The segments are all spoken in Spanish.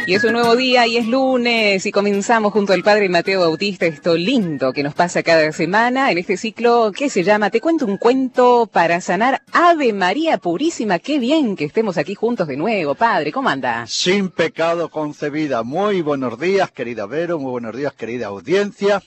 Y es un nuevo día y es lunes y comenzamos junto al Padre Mateo Bautista esto lindo que nos pasa cada semana en este ciclo que se llama Te cuento un cuento para sanar. Ave María Purísima, qué bien que estemos aquí juntos de nuevo. Padre, ¿cómo anda? Sin pecado concebida. Muy buenos días, querida Vero, muy buenos días, querida audiencia.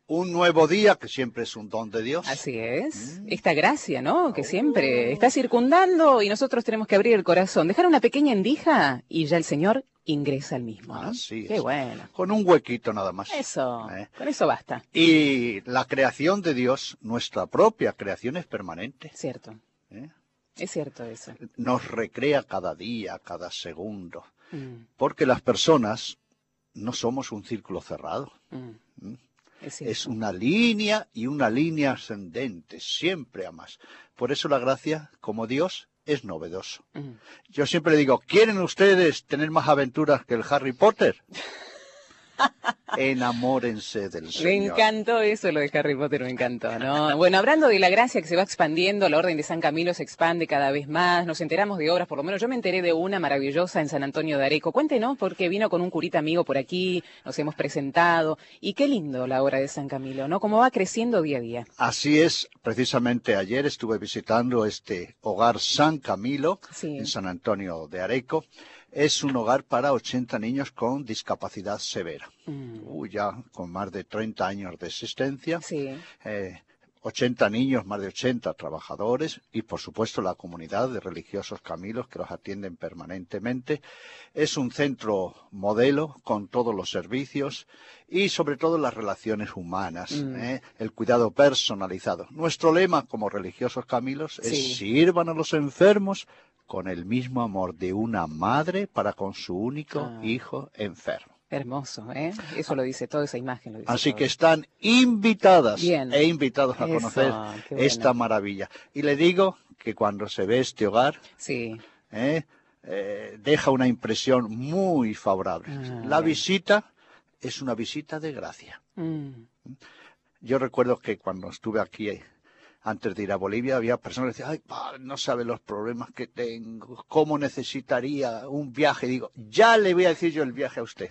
Un nuevo día que siempre es un don de Dios. Así es, esta gracia, ¿no? Que siempre está circundando y nosotros tenemos que abrir el corazón, dejar una pequeña endija y ya el Señor ingresa al mismo, ¿no? Así es. Qué bueno. Con un huequito nada más. Eso, con eso basta. Y la creación de Dios, nuestra propia creación, es permanente. Cierto. Es cierto eso. Nos recrea cada día, cada segundo. Porque las personas no somos un círculo cerrado. Es una línea y una línea ascendente, siempre a más. Por eso la gracia, como Dios, es novedoso. Yo siempre le digo, ¿quieren ustedes tener más aventuras que el Harry Potter? Enamórense del Señor. Me encantó eso, lo de Harry Potter, me encantó, ¿no? Bueno, hablando de la gracia que se va expandiendo, la Orden de San Camilo se expande cada vez más, nos enteramos de obras, por lo menos yo me enteré de una maravillosa en San Antonio de Areco. Cuéntenos, porque vino con un curita amigo por aquí, nos hemos presentado, y qué lindo la obra de San Camilo, ¿no? Cómo va creciendo día a día. Así es, precisamente ayer estuve visitando este hogar San Camilo, en San Antonio de Areco. Es un hogar para 80 niños con discapacidad severa. Ya con más de 30 años de existencia. 80 niños, más de 80 trabajadores y, por supuesto, la comunidad de religiosos camilos que los atienden permanentemente. Es un centro modelo con todos los servicios y, sobre todo, las relaciones humanas, el cuidado personalizado. Nuestro lema como religiosos camilos es sirvan a los enfermos con el mismo amor de una madre para con su único hijo enfermo. Hermoso, ¿eh? Eso lo dice toda esa imagen. Lo dice Así todo. Que están invitadas Bien. e invitados a conocer esta maravilla. Y le digo que cuando se ve este hogar, deja una impresión muy favorable. La visita es una visita de gracia. Yo recuerdo que cuando estuve aquí antes de ir a Bolivia, había personas que decían, ay, padre, no sabe los problemas que tengo, cómo necesitaría un viaje. Digo, ya le voy a decir yo el viaje a usted.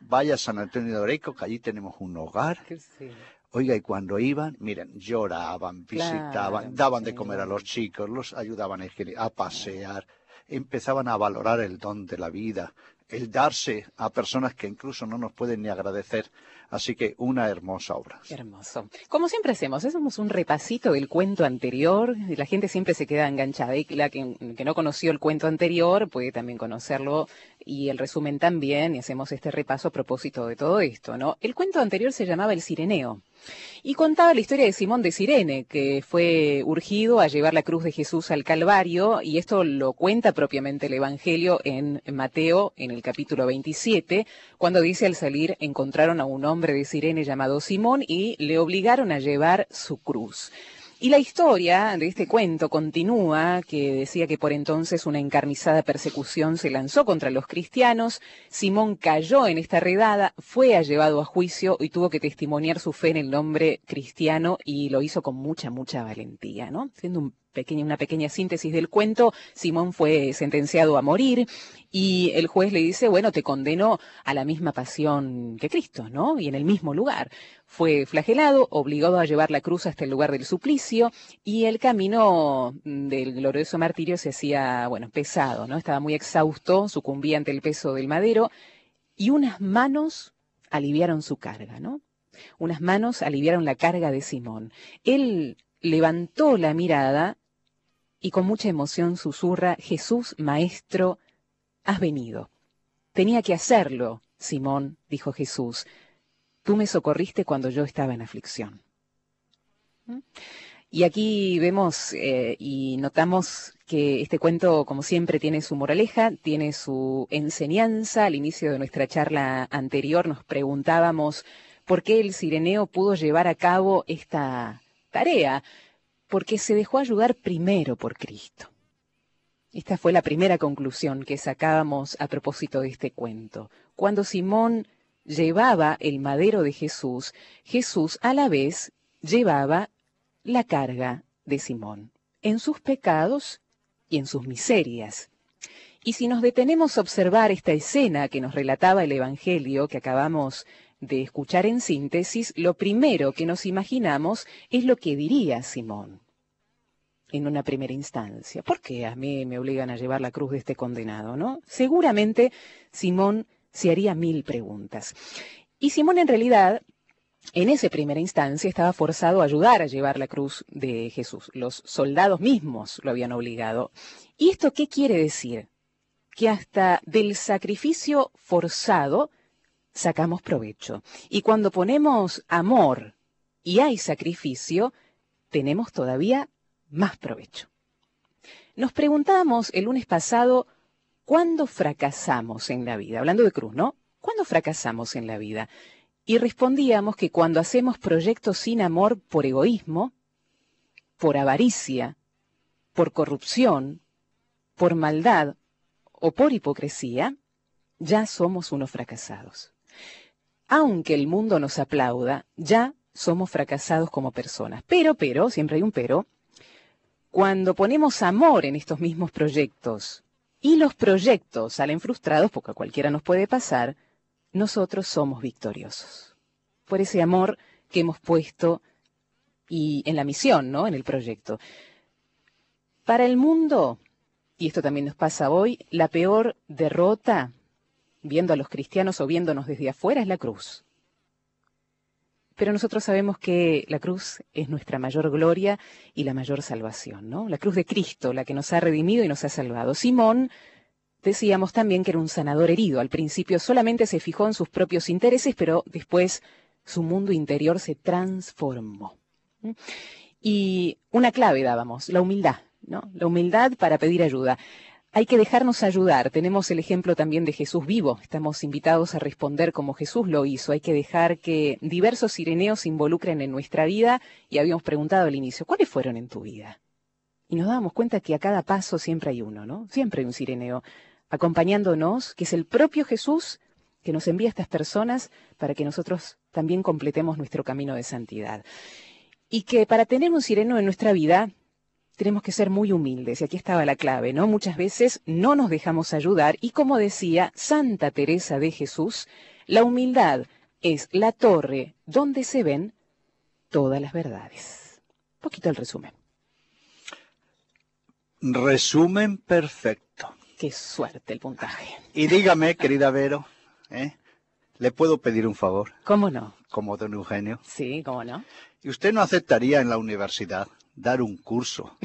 Vaya a San Antonio de Areco, que allí tenemos un hogar. Oiga, y cuando iban, miren, lloraban, visitaban, daban de comer a los chicos, los ayudaban a pasear, empezaban a valorar el don de la vida, el darse a personas que incluso no nos pueden ni agradecer. Así que una hermosa obra. Hermoso. Como siempre hacemos un repasito del cuento anterior, y la gente siempre se queda enganchada, y la que no conoció el cuento anterior puede también conocerlo, y el resumen también, y hacemos este repaso a propósito de todo esto, ¿no? El cuento anterior se llamaba El Cireneo, y contaba la historia de Simón de Cirene, que fue urgido a llevar la cruz de Jesús al Calvario, y esto lo cuenta propiamente el Evangelio en Mateo, en el capítulo 27, cuando dice: al salir encontraron a un hombre de Cirene llamado Simón y le obligaron a llevar su cruz. Y la historia de este cuento continúa, que decía que por entonces una encarnizada persecución se lanzó contra los cristianos. Simón cayó en esta redada, fue llevado a juicio y tuvo que testimoniar su fe en el nombre cristiano, y lo hizo con mucha valentía, ¿no? Siendo una pequeña síntesis del cuento, Simón fue sentenciado a morir y el juez le dice, bueno, te condeno a la misma pasión que Cristo, ¿no? Y en el mismo lugar. Fue flagelado, obligado a llevar la cruz hasta el lugar del suplicio, y el camino del glorioso martirio se hacía, pesado, ¿no? Estaba muy exhausto, sucumbía ante el peso del madero, y unas manos aliviaron su carga, ¿no? Unas manos aliviaron la carga de Simón. Él levantó la mirada y con mucha emoción susurra: Jesús, Maestro, has venido. Tenía que hacerlo, Simón, dijo Jesús. Tú me socorriste cuando yo estaba en aflicción. Y aquí vemos y notamos que este cuento, como siempre, tiene su moraleja, tiene su enseñanza. Al inicio de nuestra charla anterior nos preguntábamos por qué el cireneo pudo llevar a cabo esta tarea. Porque se dejó ayudar primero por Cristo. Esta fue la primera conclusión que sacábamos a propósito de este cuento. Cuando Simón llevaba el madero de Jesús, Jesús a la vez llevaba la carga de Simón, en sus pecados y en sus miserias. Y si nos detenemos a observar esta escena que nos relataba el Evangelio que acabamos de escuchar en síntesis, lo primero que nos imaginamos es lo que diría Simón en una primera instancia. ¿Por qué a mí me obligan a llevar la cruz de este condenado, no? Seguramente Simón se haría 1000 preguntas. Y Simón en realidad, en esa primera instancia, estaba forzado a ayudar a llevar la cruz de Jesús. Los soldados mismos lo habían obligado. ¿Y esto qué quiere decir? Que hasta del sacrificio forzado sacamos provecho. Y cuando ponemos amor y hay sacrificio, tenemos todavía más provecho. Nos preguntábamos el lunes pasado, ¿cuándo fracasamos en la vida? Hablando de cruz, ¿no? ¿Cuándo fracasamos en la vida? Y respondíamos que cuando hacemos proyectos sin amor por egoísmo, por avaricia, por corrupción, por maldad o por hipocresía, ya somos unos fracasados. Aunque el mundo nos aplauda, ya somos fracasados como personas. Pero, siempre hay un pero, cuando ponemos amor en estos mismos proyectos y los proyectos salen frustrados, porque a cualquiera nos puede pasar, nosotros somos victoriosos. Por ese amor que hemos puesto y en la misión, ¿no? En el proyecto. Para el mundo, y esto también nos pasa hoy, la peor derrota, viendo a los cristianos o viéndonos desde afuera, es la cruz. Pero nosotros sabemos que la cruz es nuestra mayor gloria y la mayor salvación, ¿no? La cruz de Cristo, la que nos ha redimido y nos ha salvado. Simón, decíamos también que era un sanador herido. Al principio solamente se fijó en sus propios intereses, pero después su mundo interior se transformó. Y una clave dábamos, la humildad, ¿no? La humildad para pedir ayuda. Hay que dejarnos ayudar. Tenemos el ejemplo también de Jesús vivo. Estamos invitados a responder como Jesús lo hizo. Hay que dejar que diversos sireneos se involucren en nuestra vida. Y habíamos preguntado al inicio, ¿cuáles fueron en tu vida? Y nos dábamos cuenta que a cada paso siempre hay uno, ¿no? Siempre hay un sireneo acompañándonos, que es el propio Jesús que nos envía a estas personas para que nosotros también completemos nuestro camino de santidad. Y que para tener un sireneo en nuestra vida tenemos que ser muy humildes, y aquí estaba la clave, ¿no? Muchas veces no nos dejamos ayudar, y como decía Santa Teresa de Jesús, la humildad es la torre donde se ven todas las verdades. Un poquito el resumen. Resumen perfecto. Qué suerte el puntaje. Y dígame, querida Vero, ¿le puedo pedir un favor? ¿Cómo no? Como don Eugenio. Sí, ¿cómo no? ¿Y usted no aceptaría en la universidad dar un curso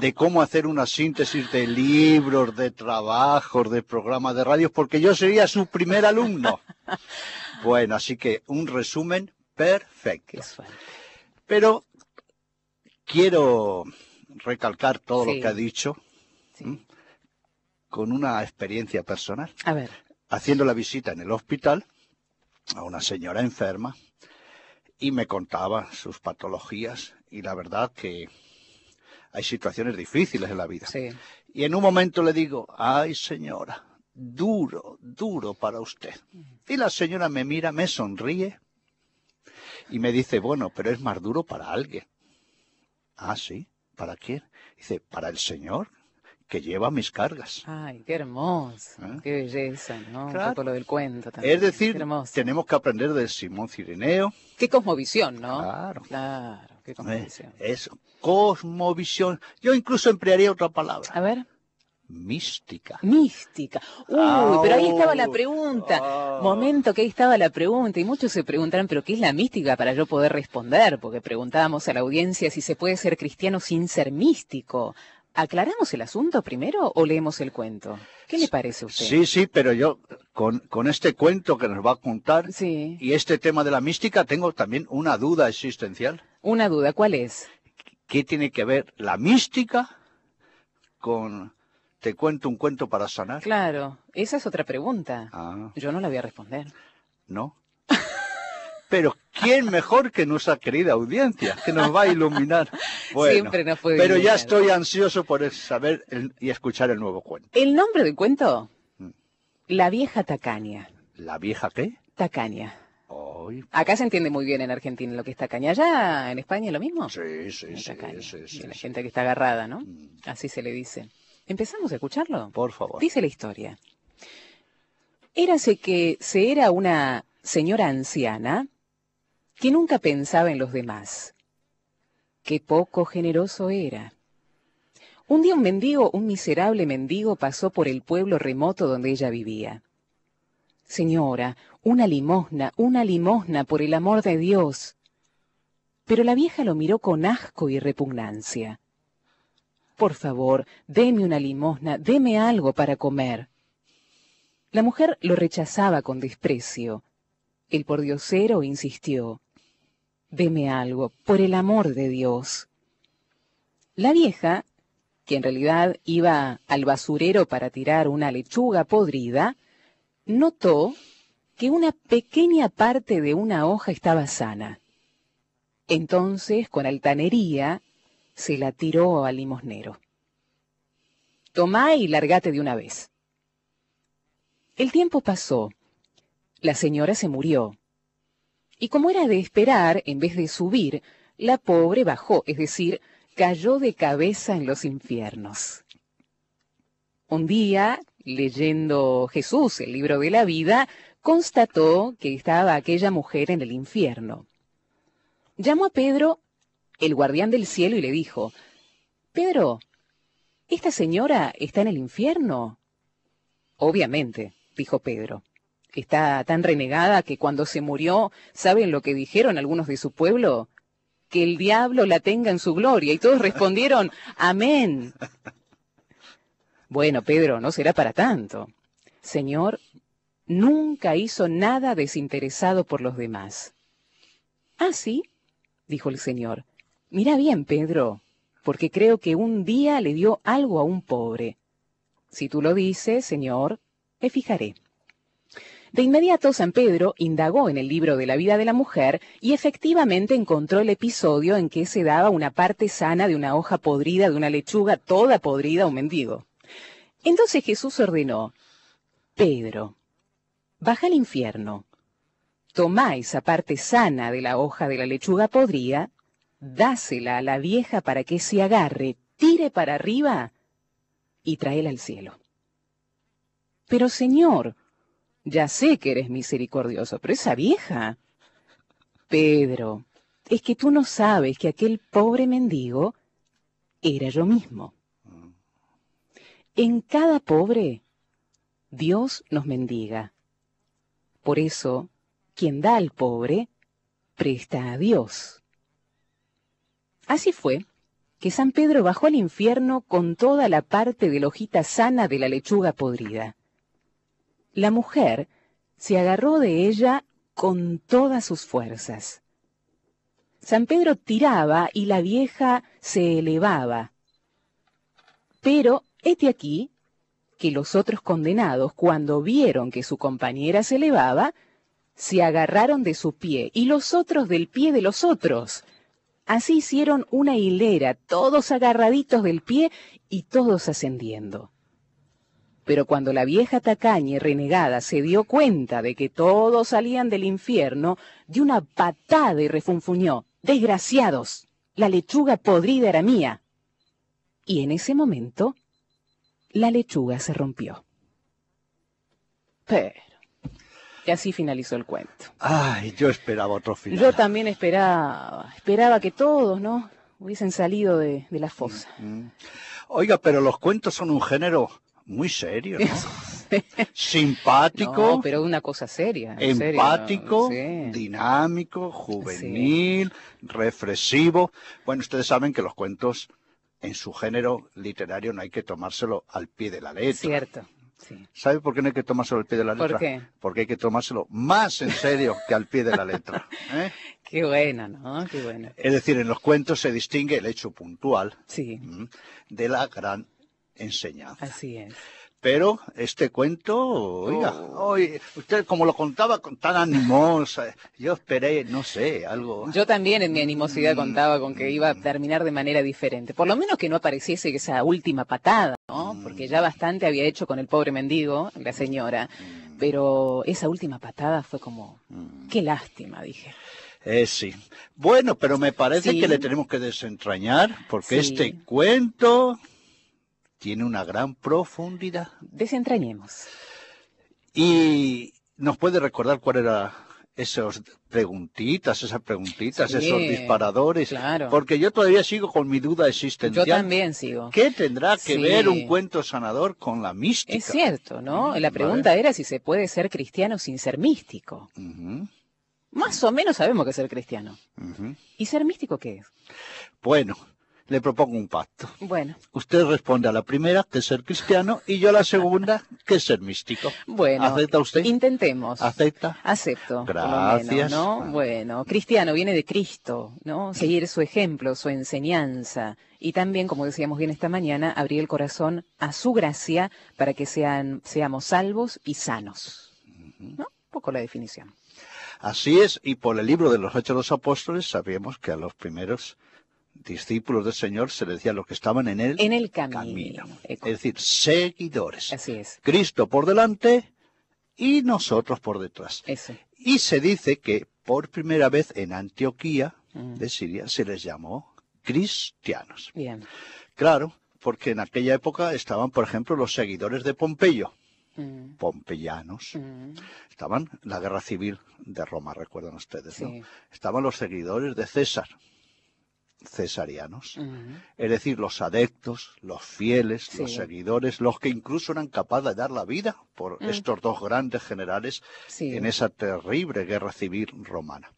de cómo hacer una síntesis de libros, de trabajos, de programas de radio? Porque yo sería su primer alumno. Bueno, así que un resumen perfecto. Pero quiero recalcar todo lo que ha dicho con una experiencia personal. A ver. Haciendo la visita en el hospital a una señora enferma, y me contaba sus patologías, y la verdad que hay situaciones difíciles en la vida. Sí. Y en un momento le digo, ay señora, duro, duro para usted. Y la señora me mira, me sonríe y me dice, bueno, pero es más duro para alguien. Ah, sí, ¿para quién? Dice, para el Señor, que lleva mis cargas. Ay, qué hermoso, qué belleza, ¿no? Claro. Un poco lo del cuento también. Es decir, tenemos que aprender de Simón Cireneo. Qué cosmovisión, ¿no? Claro. Claro, qué cosmovisión. Es cosmovisión. Yo incluso emplearía otra palabra. A ver. Mística. Mística. Uy, pero ahí estaba la pregunta. Momento que ahí estaba la pregunta. Y muchos se preguntarán, ¿pero qué es la mística? Para yo poder responder, porque preguntábamos a la audiencia si se puede ser cristiano sin ser ¿Aclaramos el asunto primero o leemos el cuento? ¿Qué le parece a usted? Sí, pero yo, con este cuento que nos va a contar, y este tema de la mística, tengo también una duda existencial. Una duda, ¿cuál es? ¿Qué tiene que ver la mística con te cuento un cuento para sanar? Claro, esa es otra pregunta. Yo no la voy a responder. ¿No? Pero ¿quién mejor que nuestra querida audiencia que nos va a iluminar? Bueno, siempre nos puede pero iluminar. Ya estoy ansioso por saber y escuchar el nuevo cuento. ¿El nombre del cuento? La vieja tacaña. ¿La vieja qué? Tacaña. Ay. Acá se entiende muy bien en Argentina lo que es tacaña. ¿Allá en España es lo mismo? Sí. La gente que está agarrada, ¿no? Así se le dice. ¿Empezamos a escucharlo? Por favor. Dice la historia. Érase que se era una señora anciana que nunca pensaba en los demás. Qué poco generoso era. Un día un miserable mendigo, pasó por el pueblo remoto donde ella vivía. Señora, una limosna, por el amor de Dios. Pero la vieja lo miró con asco y repugnancia. Por favor, deme una limosna, deme algo para comer. La mujer lo rechazaba con desprecio. El pordiosero insistió. Deme algo, por el amor de Dios. La vieja, que en realidad iba al basurero para tirar una lechuga podrida, notó que una pequeña parte de una hoja estaba sana. Entonces, con altanería, se la tiró al limosnero. Tomá y largate de una vez. El tiempo pasó. La señora se murió. Y como era de esperar, en vez de subir, la pobre bajó, es decir, cayó de cabeza en los infiernos. Un día, leyendo Jesús, el libro de la vida, constató que estaba aquella mujer en el infierno. Llamó a Pedro, el guardián del cielo, y le dijo, Pedro, ¿esta señora está en el infierno? Obviamente, dijo Pedro. Está tan renegada que cuando se murió, ¿saben lo que dijeron algunos de su pueblo? Que el diablo la tenga en su gloria. Y todos respondieron, amén. Bueno, Pedro, no será para tanto. Señor, nunca hizo nada desinteresado por los demás. Ah, ¿sí? Dijo el Señor. Mira bien, Pedro, porque creo que un día le dio algo a un pobre. Si tú lo dices, Señor, me fijaré. De inmediato San Pedro indagó en el libro de la vida de la mujer y efectivamente encontró el episodio en que se daba una parte sana de una hoja podrida de una lechuga toda podrida a un mendigo. Entonces Jesús ordenó, Pedro, baja al infierno, tomá esa parte sana de la hoja de la lechuga podrida, dásela a la vieja para que se agarre, tire para arriba y tráela al cielo. Pero Señor, ya sé que eres misericordioso, pero esa vieja... Pedro, es que tú no sabes que aquel pobre mendigo era yo mismo. En cada pobre, Dios nos mendiga. Por eso, quien da al pobre, presta a Dios. Así fue que San Pedro bajó al infierno con toda la parte de la hojita sana de la lechuga podrida. La mujer se agarró de ella con todas sus fuerzas. San Pedro tiraba y la vieja se elevaba. Pero hete aquí que los otros condenados, cuando vieron que su compañera se elevaba, se agarraron de su pie y los otros del pie de los otros. Así hicieron una hilera, todos agarraditos del pie y todos ascendiendo. Pero cuando la vieja tacaña y renegada se dio cuenta de que todos salían del infierno, dio una patada y refunfuñó, «¡Desgraciados! La lechuga podrida era mía». Y en ese momento, la lechuga se rompió. Pero, y así finalizó el cuento. Ay, yo esperaba otro final. Yo también esperaba que todos, ¿no?, hubiesen salido de la fosa. Oiga, pero los cuentos son un género muy serio, ¿no? Simpático. No, pero una cosa seria. Empático, serio, sí. Dinámico, juvenil, reflexivo. Bueno, ustedes saben que los cuentos en su género literario no hay que tomárselo al pie de la letra. Cierto. Sí. ¿Sabe por qué no hay que tomárselo al pie de la letra? ¿Por qué? Porque hay que tomárselo más en serio que al pie de la letra. Qué bueno, ¿no? Qué bueno. Es decir, en los cuentos se distingue el hecho puntual de la gran enseñanza. Así es. Pero este cuento, oiga, hoy usted como lo contaba con tan animosa, yo esperé, no sé, algo. Yo también en mi animosidad contaba con que iba a terminar de manera diferente. Por lo menos que no apareciese esa última patada, ¿no? Porque ya bastante había hecho con el pobre mendigo, la señora. Pero esa última patada fue como, qué lástima, dije. Sí. Bueno, pero me parece que le tenemos que desentrañar, porque este cuento tiene una gran profundidad. Desentrañemos. Y nos puede recordar cuál era esas preguntitas, Sí, esos disparadores, claro. porque yo todavía sigo con mi duda existencial. Yo también sigo. ¿Qué tendrá que Sí. ver un cuento sanador con la mística? Es cierto, ¿no? La pregunta era si se puede ser cristiano sin ser místico. Ujú, Más o menos sabemos que es ser cristiano. ujú. ¿Y ser místico qué es? Bueno, le propongo un pacto. Bueno, Usted responde a la primera, que es ser cristiano, y yo a la segunda, que es ser místico. bueno. ¿Acepta usted? Intentemos. ¿Acepta? Acepto, por lo Gracias. menos, ¿no? Bueno, cristiano viene de Cristo, ¿no? Seguir su ejemplo, su enseñanza. Y también, como decíamos bien esta mañana, abrir el corazón a su gracia para que seamos salvos y sanos. ¿No? Un poco la definición. Así es, y por el libro de los Hechos de los Apóstoles sabemos que a los primeros discípulos del Señor se les decía los que estaban en el camino. Es decir, seguidores. Así es. Cristo por delante y nosotros por detrás. Eso. Y se dice que por primera vez en Antioquía de Siria se les llamó cristianos. Bien. Claro, porque en aquella época estaban, por ejemplo, los seguidores de Pompeyo, Mm, pompeyanos. mm, Estaban la guerra civil de Roma, recuerdan ustedes, Sí. ¿no? Estaban los seguidores de César, cesarianos. mm. Es decir, los adeptos, los fieles, Sí. los seguidores, los que incluso eran capaces de dar la vida por estos dos grandes generales Sí. en esa terrible guerra civil romana.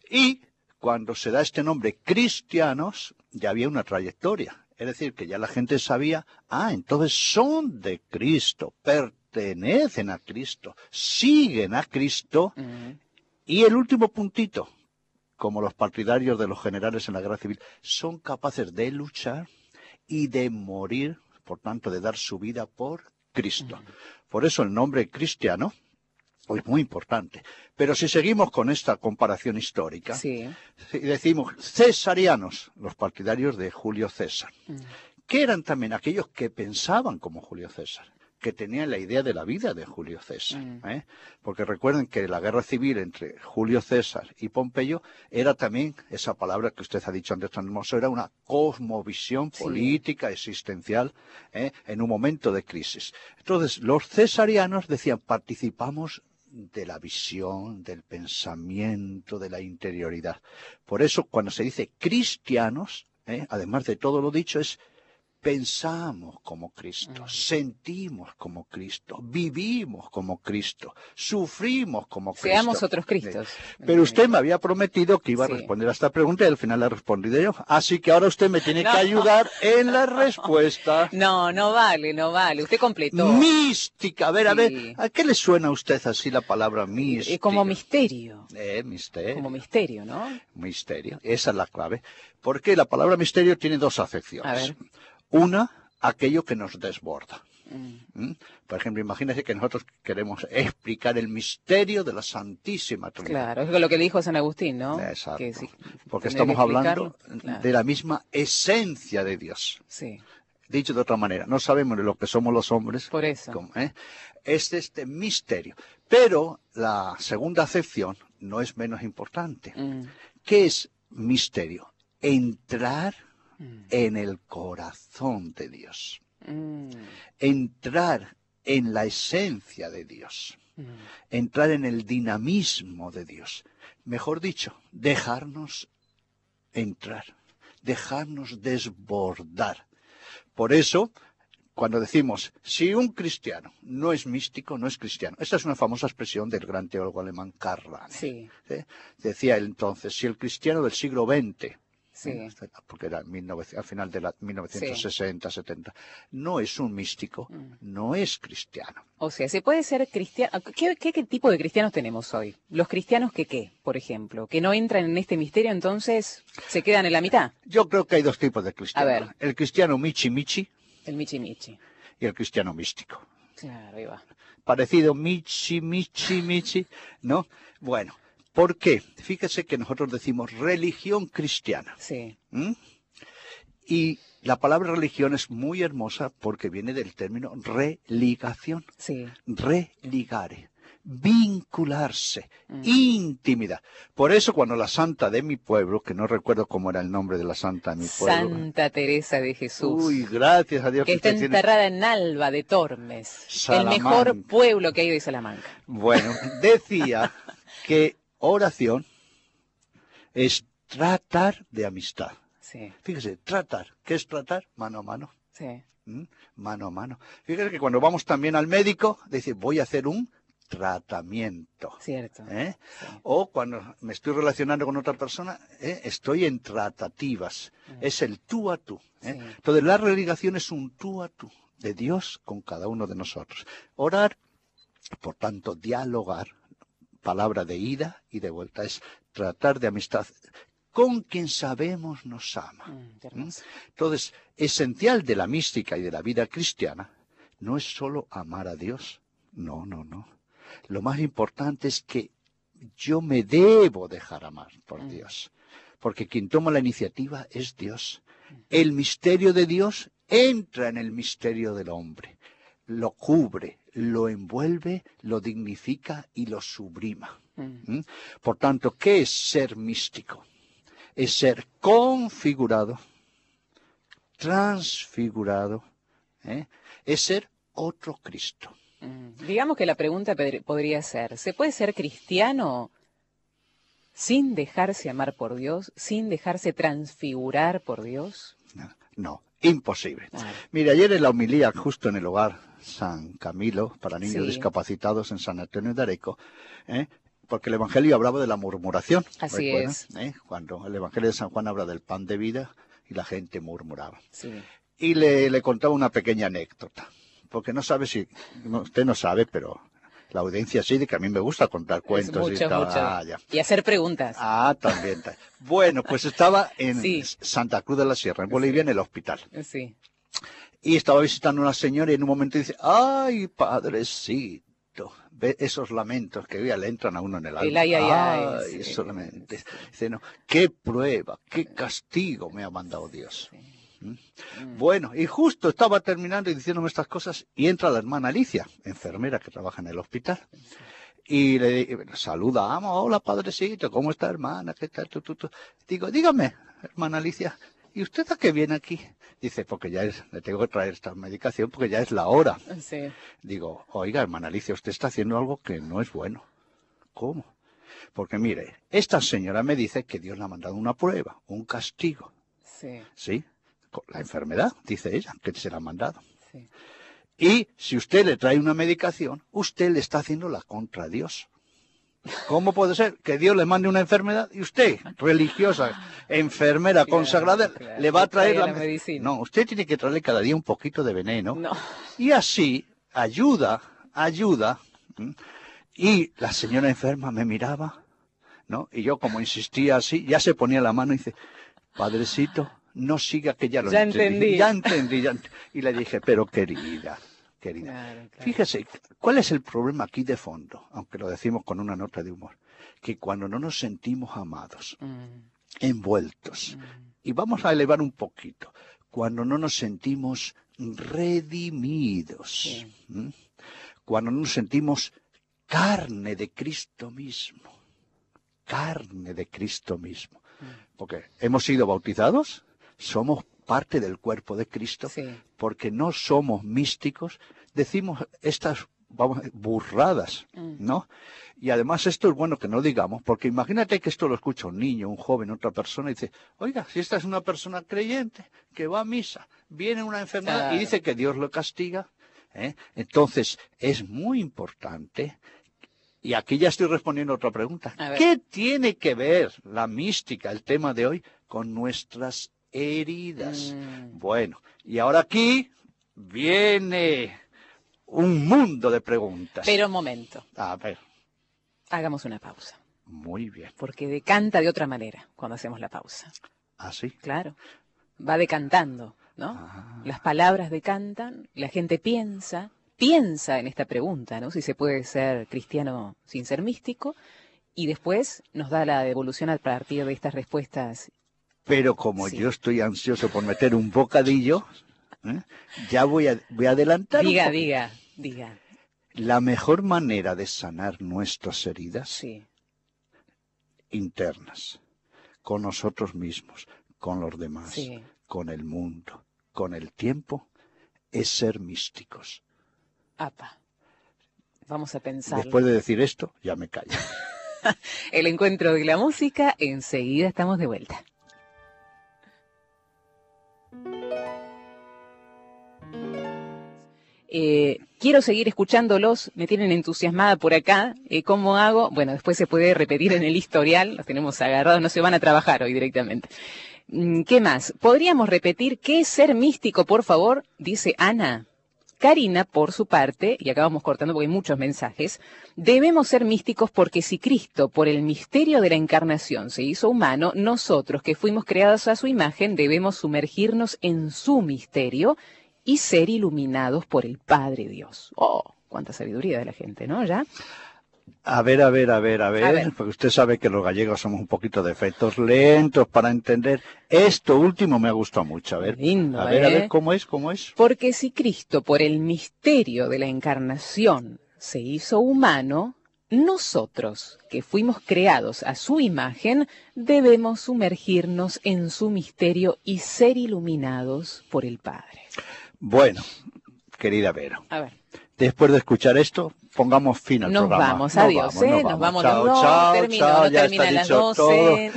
Y cuando se da este nombre cristianos, ya había una trayectoria. Es decir, que ya la gente sabía, entonces son de Cristo, pertenecen a Cristo, siguen a Cristo. Mm. Y el último puntito, como los partidarios de los generales en la guerra civil, son capaces de luchar y de morir, por tanto, de dar su vida por Cristo. Por eso el nombre cristiano es muy importante. Pero si seguimos con esta comparación histórica, Sí. si decimos cesarianos, los partidarios de Julio César, que eran también aquellos que pensaban como Julio César, que tenían la idea de la vida de Julio César. Porque recuerden que la guerra civil entre Julio César y Pompeyo era también, esa palabra que usted ha dicho antes tan hermoso, era una cosmovisión política, existencial, en un momento de crisis. Entonces, los cesarianos decían, participamos de la visión, del pensamiento, de la interioridad. Por eso, cuando se dice cristianos, además de todo lo dicho, es pensamos como Cristo, sentimos como Cristo, vivimos como Cristo, sufrimos como Cristo. Seamos otros Cristos. Pero usted me había prometido que iba a Sí. responder a esta pregunta y al final la he respondido yo. Así que ahora usted me tiene que ayudar en la respuesta. No, no vale, no vale. Usted completó. Mística. A ver, Sí. ¿a qué le suena a usted así la palabra mística? Como misterio. Misterio. Como misterio, ¿no? Misterio. Esa es la clave. Porque la palabra misterio tiene dos acepciones. A ver. Una, aquello que nos desborda. Por ejemplo, imagínese que nosotros queremos explicar el misterio de la Santísima Trinidad. Claro, es lo que le dijo San Agustín, ¿no? Exacto. Que sí, Porque tener que estamos hablando explicarlo. Claro. de la misma esencia de Dios. Sí, Dicho de otra manera, no sabemos de lo que somos los hombres. por eso. Es este misterio. Pero la segunda acepción no es menos importante. ¿Qué es misterio? Entrar en el corazón de Dios. Entrar en la esencia de Dios. Entrar en el dinamismo de Dios. Mejor dicho, dejarnos entrar, dejarnos desbordar. Por eso, cuando decimos, si un cristiano no es místico, no es cristiano. Esta es una famosa expresión del gran teólogo alemán Karl Rahner. Sí. Decía él entonces, si el cristiano del siglo XX, Sí. porque era al final de la 1960, 70, no es un místico, no es cristiano. O sea, se puede ser cristiano. ¿Qué tipo de cristianos tenemos hoy? Los cristianos que qué, por ejemplo, que no entran en este misterio, entonces se quedan en la mitad. Yo creo que hay dos tipos de cristianos. A ver. El cristiano michi-michi El michi-michi. y el cristiano místico. Claro, ahí va. Parecido michi, ¿no? Bueno, ¿por qué? Fíjese que nosotros decimos religión cristiana. Sí. Y la palabra religión es muy hermosa porque viene del término religación. Sí. Religare. vincularse, intimidad. Por eso cuando la santa de mi pueblo, que no recuerdo cómo era el nombre de la santa de mi pueblo. Santa Teresa de Jesús. Uy, gracias a Dios. Que está enterrada en Alba de Tormes, Salamanca, el mejor pueblo que hay de Salamanca. Bueno, decía que oración es tratar de amistad. Sí. Fíjese, tratar. ¿Qué es tratar? Mano a mano. Sí. Mano a mano. Fíjese que cuando vamos también al médico, dice, voy a hacer un tratamiento. Cierto. Sí. O cuando me estoy relacionando con otra persona, estoy en tratativas. Es el tú a tú. Sí. Entonces la religación es un tú a tú de Dios con cada uno de nosotros. Orar, por tanto, dialogar, palabra de ida y de vuelta, es tratar de amistad con quien sabemos nos ama. Entonces, esencial de la mística y de la vida cristiana no es solo amar a Dios. No. Lo más importante es que yo me debo dejar amar por Dios. Porque quien toma la iniciativa es Dios. El misterio de Dios entra en el misterio del hombre. Lo cubre, lo envuelve, lo dignifica y lo sublima. Por tanto, ¿qué es ser místico? Es ser configurado, transfigurado, es ser otro Cristo. Digamos que la pregunta podría ser, ¿se puede ser cristiano sin dejarse amar por Dios, sin dejarse transfigurar por Dios? No, imposible. Mire, ayer en la homilía, justo en el hogar San Camilo, para niños discapacitados en San Antonio de Areco, porque el Evangelio hablaba de la murmuración. Así es. Cuando el Evangelio de San Juan habla del pan de vida y la gente murmuraba. Sí. Y le contaba una pequeña anécdota, porque no sabe si, usted no sabe, pero la audiencia sí, de que a mí me gusta contar cuentos. Mucho. Y hacer preguntas. También. Bueno, pues estaba en Santa Cruz de la Sierra, en Bolivia, en el hospital. Sí. Y estaba visitando a una señora y en un momento dice, ¡ay, padrecito! Ve esos lamentos que le entran a uno en el alma. Ay, solamente. Dice, no, qué prueba, qué castigo me ha mandado Dios. Bueno, y justo estaba terminando y diciéndome estas cosas y entra la hermana Alicia, enfermera que trabaja en el hospital. Y le saluda, hola padrecito, ¿cómo está hermana? ¿Qué tal? Digo, dígame, hermana Alicia, ¿y usted a qué viene aquí? Dice, porque le tengo que traer esta medicación porque ya es la hora. Sí. Digo, oiga, hermana Alicia, usted está haciendo algo que no es bueno. ¿Cómo? Porque mire, esta señora me dice que Dios le ha mandado una prueba, un castigo. Sí. ¿Sí? La enfermedad, dice ella, que se la ha mandado. Sí. Y si usted le trae una medicación, usted le está haciendo la contra a Dios. ¿Cómo puede ser que Dios le mande una enfermedad y usted, religiosa, enfermera, consagrada, le va a traer la medicina? No, usted tiene que traerle cada día un poquito de veneno. No. Y así ayuda. Y la señora enferma me miraba, ¿no? Y yo, como insistía así, ya se ponía la mano y dice, padrecito, no siga que ya lo entendí. Ya entendí. Y le dije, pero querida. Claro. Fíjese, ¿cuál es el problema aquí de fondo? Aunque lo decimos con una nota de humor. Que cuando no nos sentimos amados, envueltos, y vamos a elevar un poquito, cuando no nos sentimos redimidos, cuando no nos sentimos carne de Cristo mismo, porque hemos sido bautizados, somos parte del cuerpo de Cristo, porque no somos místicos, decimos estas burradas, ¿no? Y además esto es bueno que no digamos, porque imagínate que esto lo escucha un niño, un joven, otra persona, y dice, oiga, si esta es una persona creyente, que va a misa, viene una enfermedad y dice que Dios lo castiga, entonces es muy importante. Y aquí ya estoy respondiendo a otra pregunta. ¿Qué tiene que ver la mística, el tema de hoy, con nuestras heridas? Bueno, y ahora aquí viene un mundo de preguntas. Pero un momento. A ver. Hagamos una pausa. Muy bien. Porque decanta de otra manera cuando hacemos la pausa. ¿Ah, sí? Claro. Va decantando, ¿no? Las palabras decantan, la gente piensa en esta pregunta, ¿no? Si se puede ser cristiano sin ser místico, y después nos da la devolución a partir de estas respuestas. Pero como yo estoy ansioso por meter un bocadillo, ya voy a adelantar. Diga. la mejor manera de sanar nuestras heridas internas, con nosotros mismos, con los demás, con el mundo, con el tiempo, es ser místicos. Apa. Vamos a pensar. Después de decir esto, ya me callo. El encuentro de la música, enseguida estamos de vuelta. Quiero seguir escuchándolos, me tienen entusiasmada por acá. ¿Cómo hago? Bueno, después se puede repetir en el historial, los tenemos agarrados, no se van a trabajar hoy directamente. ¿Qué más? ¿Podríamos repetir qué es ser místico, por favor? Dice Ana. Karina, por su parte, y acá vamos cortando porque hay muchos mensajes, debemos ser místicos porque si Cristo, por el misterio de la encarnación, se hizo humano, nosotros que fuimos creados a su imagen debemos sumergirnos en su misterio y ser iluminados por el Padre Dios. ¡Oh! Cuánta sabiduría de la gente, ¿no? ¿Ya? A ver, porque usted sabe que los gallegos somos un poquito de efectos lentos para entender. Esto último me ha gustado mucho. A ver, lindo, a ver, ¿cómo es? Porque si Cristo, por el misterio de la encarnación, se hizo humano, nosotros, que fuimos creados a su imagen, debemos sumergirnos en su misterio y ser iluminados por el Padre. Bueno, querida Vero. A ver. Después de escuchar esto, pongamos fin al programa. Nos vamos, adiós, nos vamos. Chao, termina a las 12.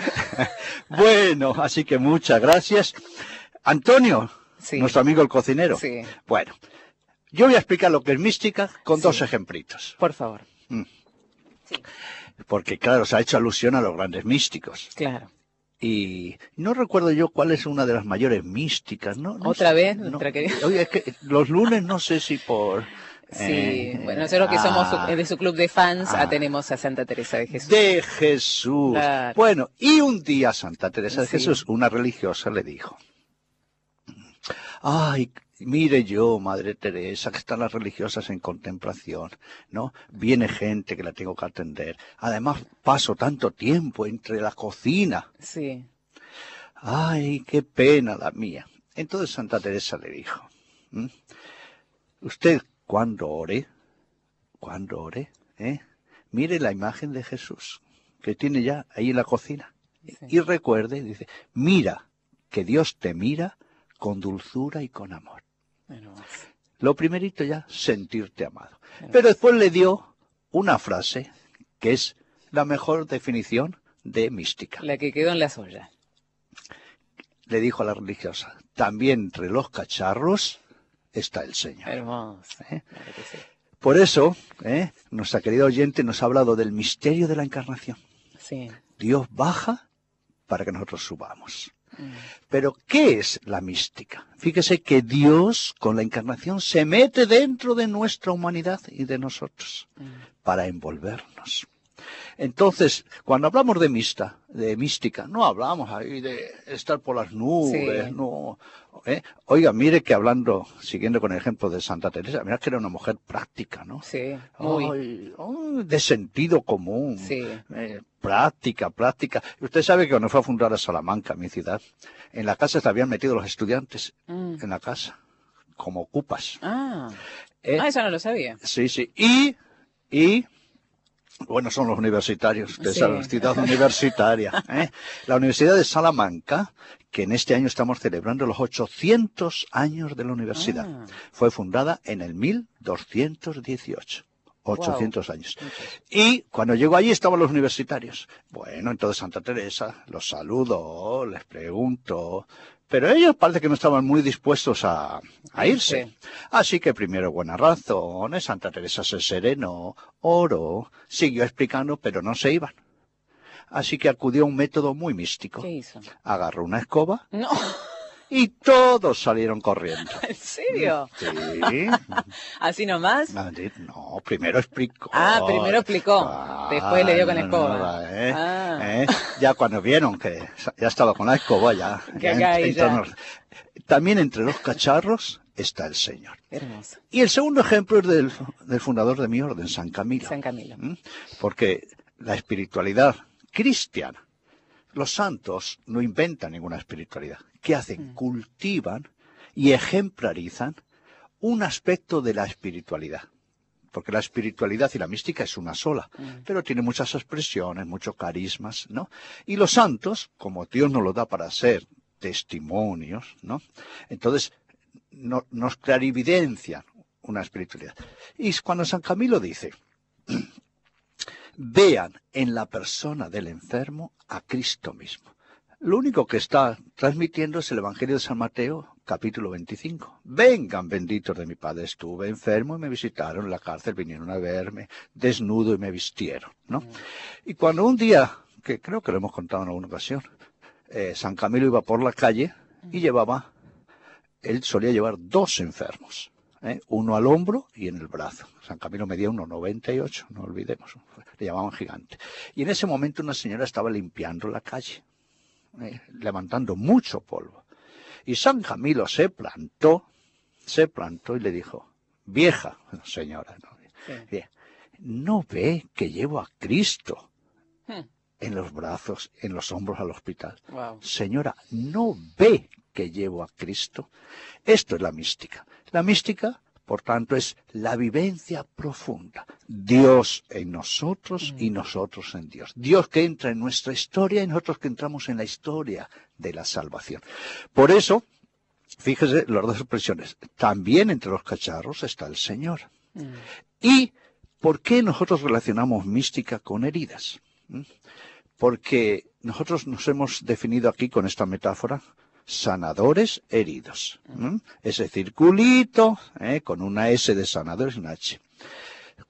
Bueno, así que muchas gracias. Antonio, nuestro amigo el cocinero. Sí. Bueno, yo voy a explicar lo que es mística con dos ejemplitos. Por favor. Sí. Porque, claro, se ha hecho alusión a los grandes místicos. Claro. Y no recuerdo yo cuál es una de las mayores místicas, ¿no? ¿Otra vez? Oye, es que los lunes no sé si por... Sí, bueno, nosotros que somos de su club de fans, tenemos a Santa Teresa de Jesús. De Jesús. Claro. Bueno, y un día Santa Teresa de Jesús, una religiosa, le dijo, ay, mire yo, Madre Teresa, que están las religiosas en contemplación, ¿no? Viene gente que la tengo que atender. Además, paso tanto tiempo entre la cocina. Sí. Ay, qué pena la mía. Entonces Santa Teresa le dijo, usted cuando ore, mire la imagen de Jesús que tiene ya ahí en la cocina. Sí. Y recuerde, dice, mira, que Dios te mira con dulzura y con amor. Bueno, lo primerito ya, sentirte amado. Pero después le dio una frase que es la mejor definición de mística. La que quedó en las ollas. Le dijo a la religiosa, también entre los cacharros está el Señor. Hermoso. Claro que sí. Por eso, nuestra querida oyente nos ha hablado del misterio de la encarnación. Sí. Dios baja para que nosotros subamos. Pero, ¿qué es la mística? Fíjese que Dios, con la encarnación, se mete dentro de nuestra humanidad y de nosotros para envolvernos. Entonces, cuando hablamos de mística, no hablamos ahí de estar por las nubes, no. Oiga, mire que siguiendo con el ejemplo de Santa Teresa, mira que era una mujer práctica, ¿no? Sí, muy. De sentido común. Sí. Práctica. Usted sabe que cuando fue a fundar a Salamanca, mi ciudad, en la casa se habían metido los estudiantes, en la casa, como ocupas. Eso no lo sabía. Sí. Y bueno, son los universitarios, ustedes saben, la ciudad universitaria. La Universidad de Salamanca, que en este año estamos celebrando los 800 años de la universidad, fue fundada en el 1218. 800 años. Y cuando llegó allí estaban los universitarios. Bueno, entonces Santa Teresa los saludó, les preguntó, pero ellos parece que no estaban muy dispuestos a irse. Sí. Así que primero, buenas razones, Santa Teresa se serenó, oró, siguió explicando, pero no se iban. Así que acudió a un método muy místico. ¿Qué hizo? Agarró una escoba. No. Y todos salieron corriendo. ¿En serio? Sí. ¿Así nomás? No, primero explicó. Primero explicó. Después le dio con la escoba. Ya cuando vieron que ya estaba con la escoba, ya. También entre los cacharros está el Señor. Hermoso. Y el segundo ejemplo es del fundador de mi orden, San Camilo. San Camilo. Porque la espiritualidad cristiana, los santos no inventan ninguna espiritualidad. ¿Qué hacen? Cultivan y ejemplarizan un aspecto de la espiritualidad, porque la espiritualidad y la mística es una sola, pero tiene muchas expresiones, muchos carismas, ¿no? Y los santos, como Dios nos lo da para ser testimonios, ¿no? Entonces nos clarividencian una espiritualidad. Y cuando San Camilo dice, vean en la persona del enfermo a Cristo mismo. Lo único que está transmitiendo es el Evangelio de San Mateo, capítulo 25. Vengan, benditos de mi Padre, estuve enfermo y me visitaron en la cárcel, vinieron a verme, desnudo y me vistieron, ¿no? Y cuando un día, que creo que lo hemos contado en alguna ocasión, San Camilo iba por la calle y él solía llevar 2 enfermos, uno al hombro y en el brazo. San Camilo medía 1,98, no olvidemos, le llamaban gigante. Y en ese momento una señora estaba limpiando la calle, levantando mucho polvo. Y San Camilo se plantó y le dijo, vieja, señora, ¿no ve que llevo a Cristo en los brazos, en los hombros al hospital? Wow. Señora, ¿no ve que llevo a Cristo? Esto es la mística. La mística, por tanto, es la vivencia profunda. Dios en nosotros y nosotros en Dios. Dios que entra en nuestra historia y nosotros que entramos en la historia de la salvación. Por eso, fíjese las 2 expresiones. También entre los cacharros está el Señor. ¿Y por qué nosotros relacionamos mística con heridas? Porque nosotros nos hemos definido aquí con esta metáfora sanadores heridos. Ese circulito, con una S de sanadores y una H.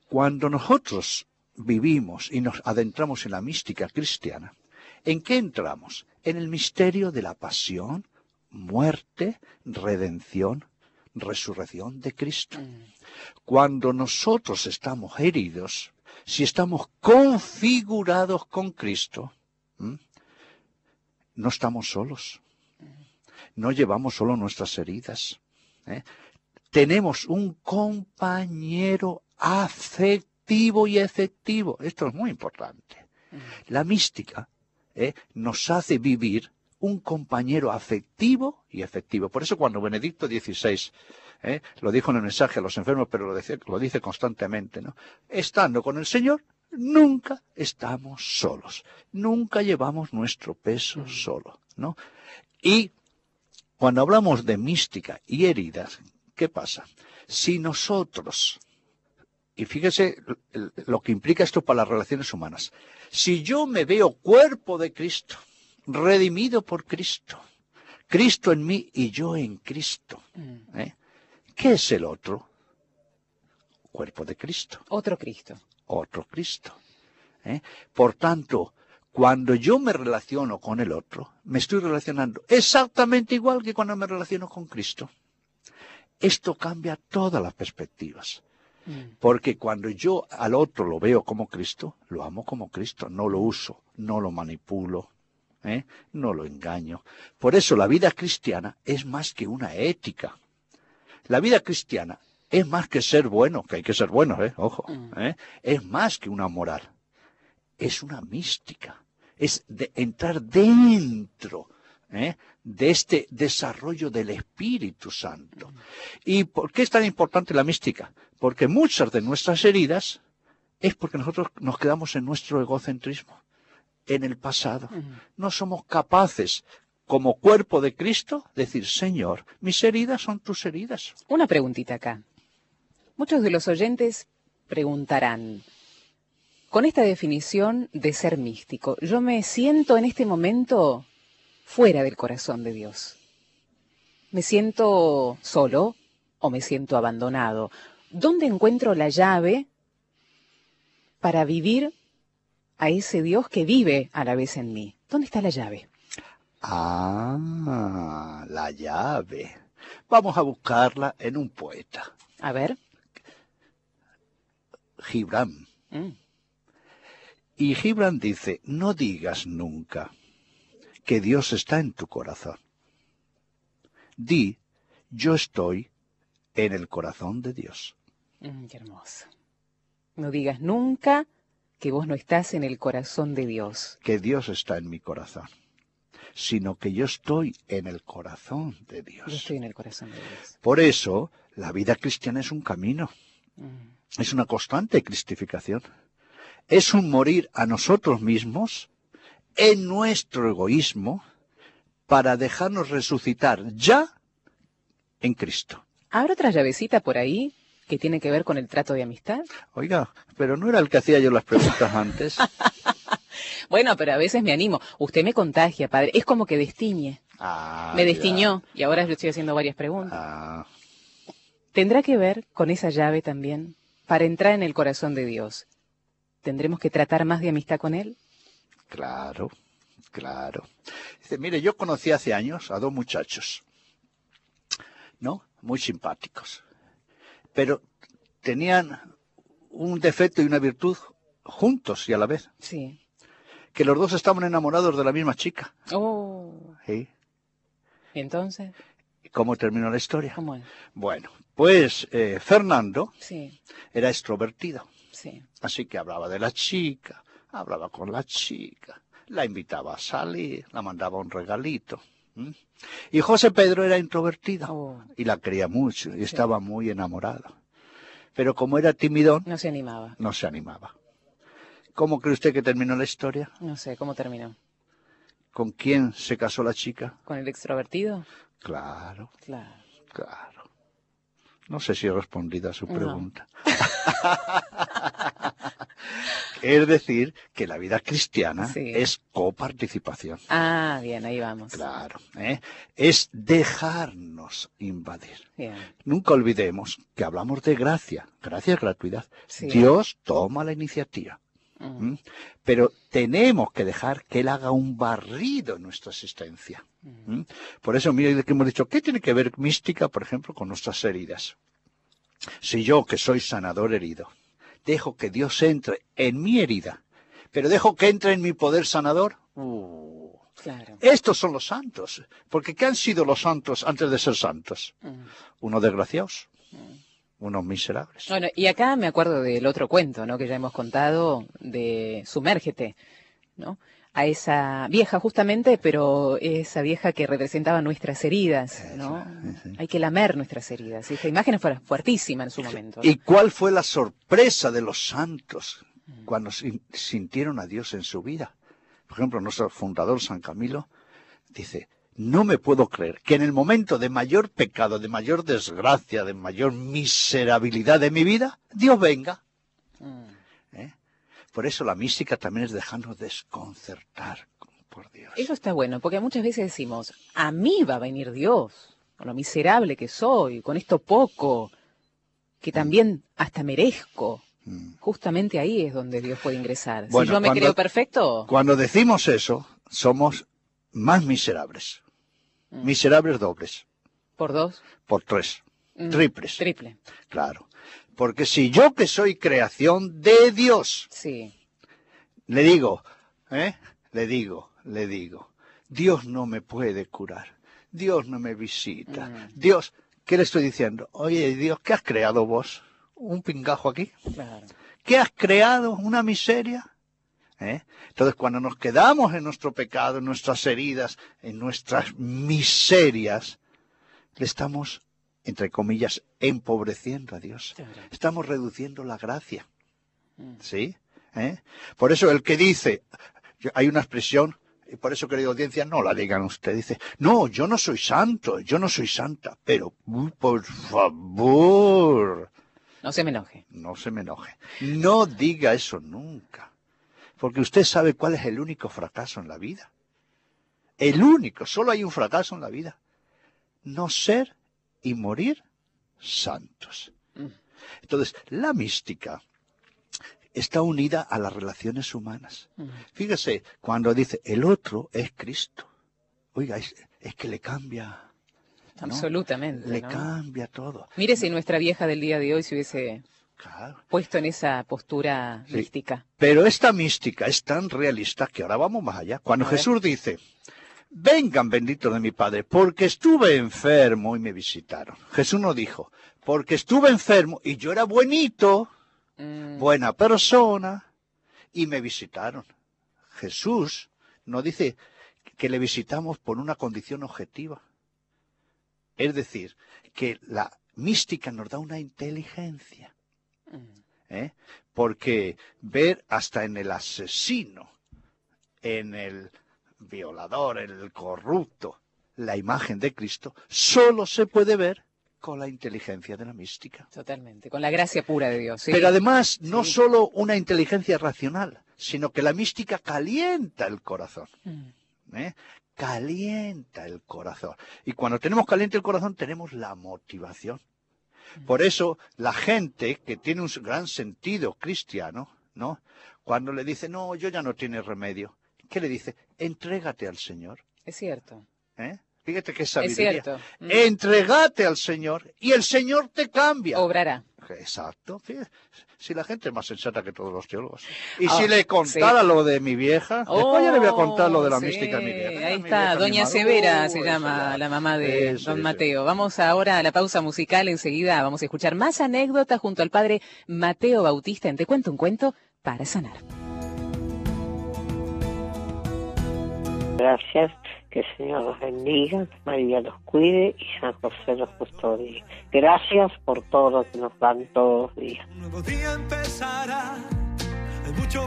Cuando nosotros vivimos y nos adentramos en la mística cristiana, ¿en qué entramos? En el misterio de la pasión, muerte, redención, resurrección de Cristo. Cuando nosotros estamos heridos, si estamos configurados con Cristo, no estamos solos. No llevamos solo nuestras heridas. Tenemos un compañero afectivo y efectivo. Esto es muy importante. La mística nos hace vivir un compañero afectivo y efectivo. Por eso cuando Benedicto XVI lo dijo en el mensaje a los enfermos, pero lo dice constantemente, ¿no? Estando con el Señor, nunca estamos solos. Nunca llevamos nuestro peso solo, ¿no? Y cuando hablamos de mística y heridas, ¿qué pasa? Si nosotros, y fíjese lo que implica esto para las relaciones humanas, si yo me veo cuerpo de Cristo, redimido por Cristo, Cristo en mí y yo en Cristo, ¿qué es el otro? Cuerpo de Cristo. Otro Cristo. Otro Cristo. Por tanto, cuando yo me relaciono con el otro, me estoy relacionando exactamente igual que cuando me relaciono con Cristo. Esto cambia todas las perspectivas. Porque cuando yo al otro lo veo como Cristo, lo amo como Cristo, no lo uso, no lo manipulo, no lo engaño. Por eso la vida cristiana es más que una ética. La vida cristiana es más que ser bueno, que hay que ser bueno, ojo, es más que una moral. Es una mística. Es de entrar dentro de este desarrollo del Espíritu Santo. ¿Y por qué es tan importante la mística? Porque muchas de nuestras heridas es porque nosotros nos quedamos en nuestro egocentrismo, en el pasado. No somos capaces, como cuerpo de Cristo, decir, Señor, mis heridas son tus heridas. Una preguntita acá. Muchos de los oyentes preguntarán, con esta definición de ser místico, yo me siento en este momento fuera del corazón de Dios. ¿Me siento solo o me siento abandonado? ¿Dónde encuentro la llave para vivir a ese Dios que vive a la vez en mí? ¿Dónde está la llave? Ah, la llave. Vamos a buscarla en un poeta. A ver. Gibran. Y Gibran dice, no digas nunca que Dios está en tu corazón. Di, yo estoy en el corazón de Dios. Qué hermoso. No digas nunca que vos no estás en el corazón de Dios. Que Dios está en mi corazón, sino que yo estoy en el corazón de Dios. Yo estoy en el corazón de Dios. Por eso, la vida cristiana es un camino. Es una constante cristificación. Es un morir a nosotros mismos, en nuestro egoísmo, para dejarnos resucitar ya en Cristo. ¿Habrá otra llavecita por ahí que tiene que ver con el trato de amistad? Oiga, pero no era el que hacía yo las preguntas antes. Bueno, pero a veces me animo. Usted me contagia, padre. Es como que destiñe. Me destiñó y ahora le estoy haciendo varias preguntas. ¿Tendrá que ver con esa llave también? Para entrar en el corazón de Dios, ¿tendremos que tratar más de amistad con Él? Claro, claro. Dice, mire, yo conocí hace años a 2 muchachos, ¿no? Muy simpáticos. Pero tenían un defecto y una virtud juntos y a la vez. Sí. Que los 2 estaban enamorados de la misma chica. Oh. ¿Sí? ¿Y entonces? ¿Cómo terminó la historia? ¿Cómo es? Bueno, pues Fernando sí. era extrovertido. Sí. Así que hablaba de la chica, hablaba con la chica, la invitaba a salir, la mandaba un regalito. Y José Pedro era introvertido y la quería mucho y estaba muy enamorado. Pero como era timidón, no se animaba. No se animaba. ¿Cómo cree usted que terminó la historia? No sé, ¿cómo terminó? ¿Con quién se casó la chica? ¿Con el extrovertido? Claro. Claro. Claro. No sé si he respondido a su pregunta. Es decir, que la vida cristiana es coparticipación. Ah, bien, ahí vamos. Claro, es dejarnos invadir. Bien. Nunca olvidemos que hablamos de gracia. Gracia es gratuidad. Sí. Dios toma la iniciativa. Pero tenemos que dejar que Él haga un barrido en nuestra existencia. Por eso, mira que hemos dicho, ¿qué tiene que ver mística, por ejemplo, con nuestras heridas? Si yo, que soy sanador herido, dejo que Dios entre en mi herida, pero dejo que entre en mi poder sanador, claro. Estos son los santos. Porque ¿qué han sido los santos antes de ser santos? Unos desgraciados. Unos miserables. Bueno, y acá me acuerdo del otro cuento, ¿no? Que ya hemos contado, de Sumérgete, ¿no? A esa vieja justamente, pero esa vieja que representaba nuestras heridas, ¿no? Hay que lamer nuestras heridas. Esta imagen fue fuertísima en su momento, ¿no? ¿Y cuál fue la sorpresa de los santos cuando sintieron a Dios en su vida? Por ejemplo, nuestro fundador, San Camilo, dice, no me puedo creer que en el momento de mayor pecado, de mayor desgracia, de mayor miserabilidad de mi vida, Dios venga. Por eso la mística también es dejarnos desconcertar por Dios. Eso está bueno, porque muchas veces decimos, a mí va a venir Dios, con lo miserable que soy, con esto poco, que también hasta merezco. Justamente ahí es donde Dios puede ingresar. Bueno, si yo me creo perfecto... Cuando decimos eso, somos más miserables. Miserables dobles. ¿Por 2? Por 3. Triples. Triple. Claro. Porque si yo que soy creación de Dios, le digo, Dios no me puede curar, Dios no me visita, Dios, ¿qué le estoy diciendo? Oye, Dios, ¿qué has creado vos? ¿Un pingajo aquí? Claro. ¿Qué has creado? ¿Una miseria? Entonces, cuando nos quedamos en nuestro pecado, en nuestras heridas, en nuestras miserias, le estamos, entre comillas, empobreciendo a Dios. Estamos reduciendo la gracia. ¿Sí? Por eso el que dice, hay una expresión, y por eso, querida audiencia, no la digan ustedes, dice, no, yo no soy santo, yo no soy santa, pero, por favor. No se me enoje. No se me enoje. No diga eso nunca. Porque usted sabe cuál es el único fracaso en la vida. El único, solo hay un fracaso en la vida. No ser y morir santos. Entonces, la mística está unida a las relaciones humanas. Fíjese, cuando dice, el otro es Cristo. Oiga, es que le cambia... ¿no? Absolutamente. Le cambia todo. Mire si nuestra vieja del día de hoy se hubiese puesto en esa postura mística. Pero esta mística es tan realista que ahora vamos más allá. Cuando Jesús dice, vengan benditos de mi Padre, porque estuve enfermo y me visitaron. Jesús no dijo, porque estuve enfermo y yo era buenito, buena persona, y me visitaron. Jesús no dice que le visitamos por una condición objetiva. Es decir, que la mística nos da una inteligencia. Porque ver hasta en el asesino, en el violador, en el corrupto, la imagen de Cristo, solo se puede ver con la inteligencia de la mística. Totalmente, con la gracia pura de Dios. ¿Sí? Pero además, no solo una inteligencia racional, sino que la mística calienta el corazón. Calienta el corazón. Y cuando tenemos caliente el corazón, tenemos la motivación. Por eso, la gente que tiene un gran sentido cristiano, ¿no? Cuando le dice, no, yo ya no tiene remedio, ¿qué le dice? Entrégate al Señor. Es cierto. Fíjate qué sabiduría. Es cierto. Entrégate al Señor y el Señor te cambia. Obrará. Exacto. Fíjate, si la gente es más sensata que todos los teólogos. Y si le contara lo de mi vieja, después ya le voy a contar lo de la mística de mi vieja. Ahí está, Doña Severa se llama la mamá de don Mateo. Vamos ahora a la pausa musical, enseguida vamos a escuchar más anécdotas junto al padre Mateo Bautista en Te Cuento un Cuento para Sanar. Gracias, que el Señor los bendiga, María los cuide y San José los custodie. Gracias por todo lo que nos dan todos los días.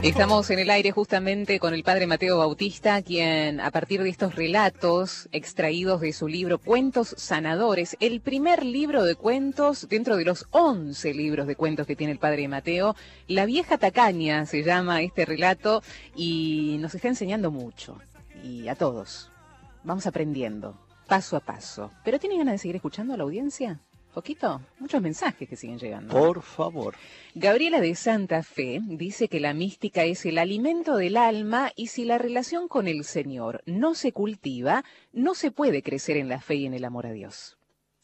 Estamos en el aire justamente con el padre Mateo Bautista, quien a partir de estos relatos extraídos de su libro Cuentos Sanadores, el primer libro de cuentos dentro de los 11 libros de cuentos que tiene el padre Mateo, La vieja tacaña se llama este relato y nos está enseñando mucho. Y a todos. Vamos aprendiendo, paso a paso. ¿Pero tienen ganas de seguir escuchando a la audiencia? ¿Poquito? Muchos mensajes que siguen llegando. Por favor. Gabriela de Santa Fe dice que la mística es el alimento del alma y si la relación con el Señor no se cultiva, no se puede crecer en la fe y en el amor a Dios.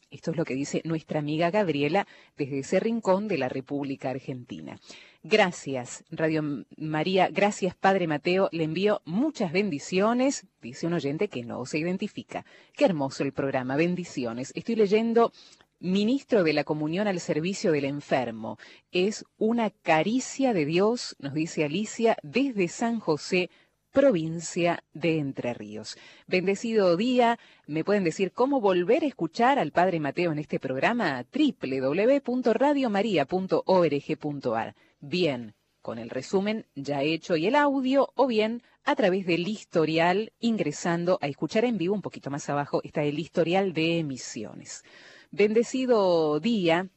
Esto es lo que dice nuestra amiga Gabriela desde ese rincón de la República Argentina. Gracias, Radio María. Gracias, Padre Mateo. Le envío muchas bendiciones. Dice un oyente que no se identifica. Qué hermoso el programa. Bendiciones. Estoy leyendo Ministro de la Comunión al Servicio del Enfermo. Es una caricia de Dios, nos dice Alicia, desde San José, provincia de Entre Ríos. Bendecido día. ¿Me pueden decir cómo volver a escuchar al Padre Mateo en este programa? www.radiomaria.org.ar. Bien, con el resumen ya hecho y el audio, o bien a través del historial, ingresando a escuchar en vivo. Un poquito más abajo está el historial de emisiones. Bendecido día.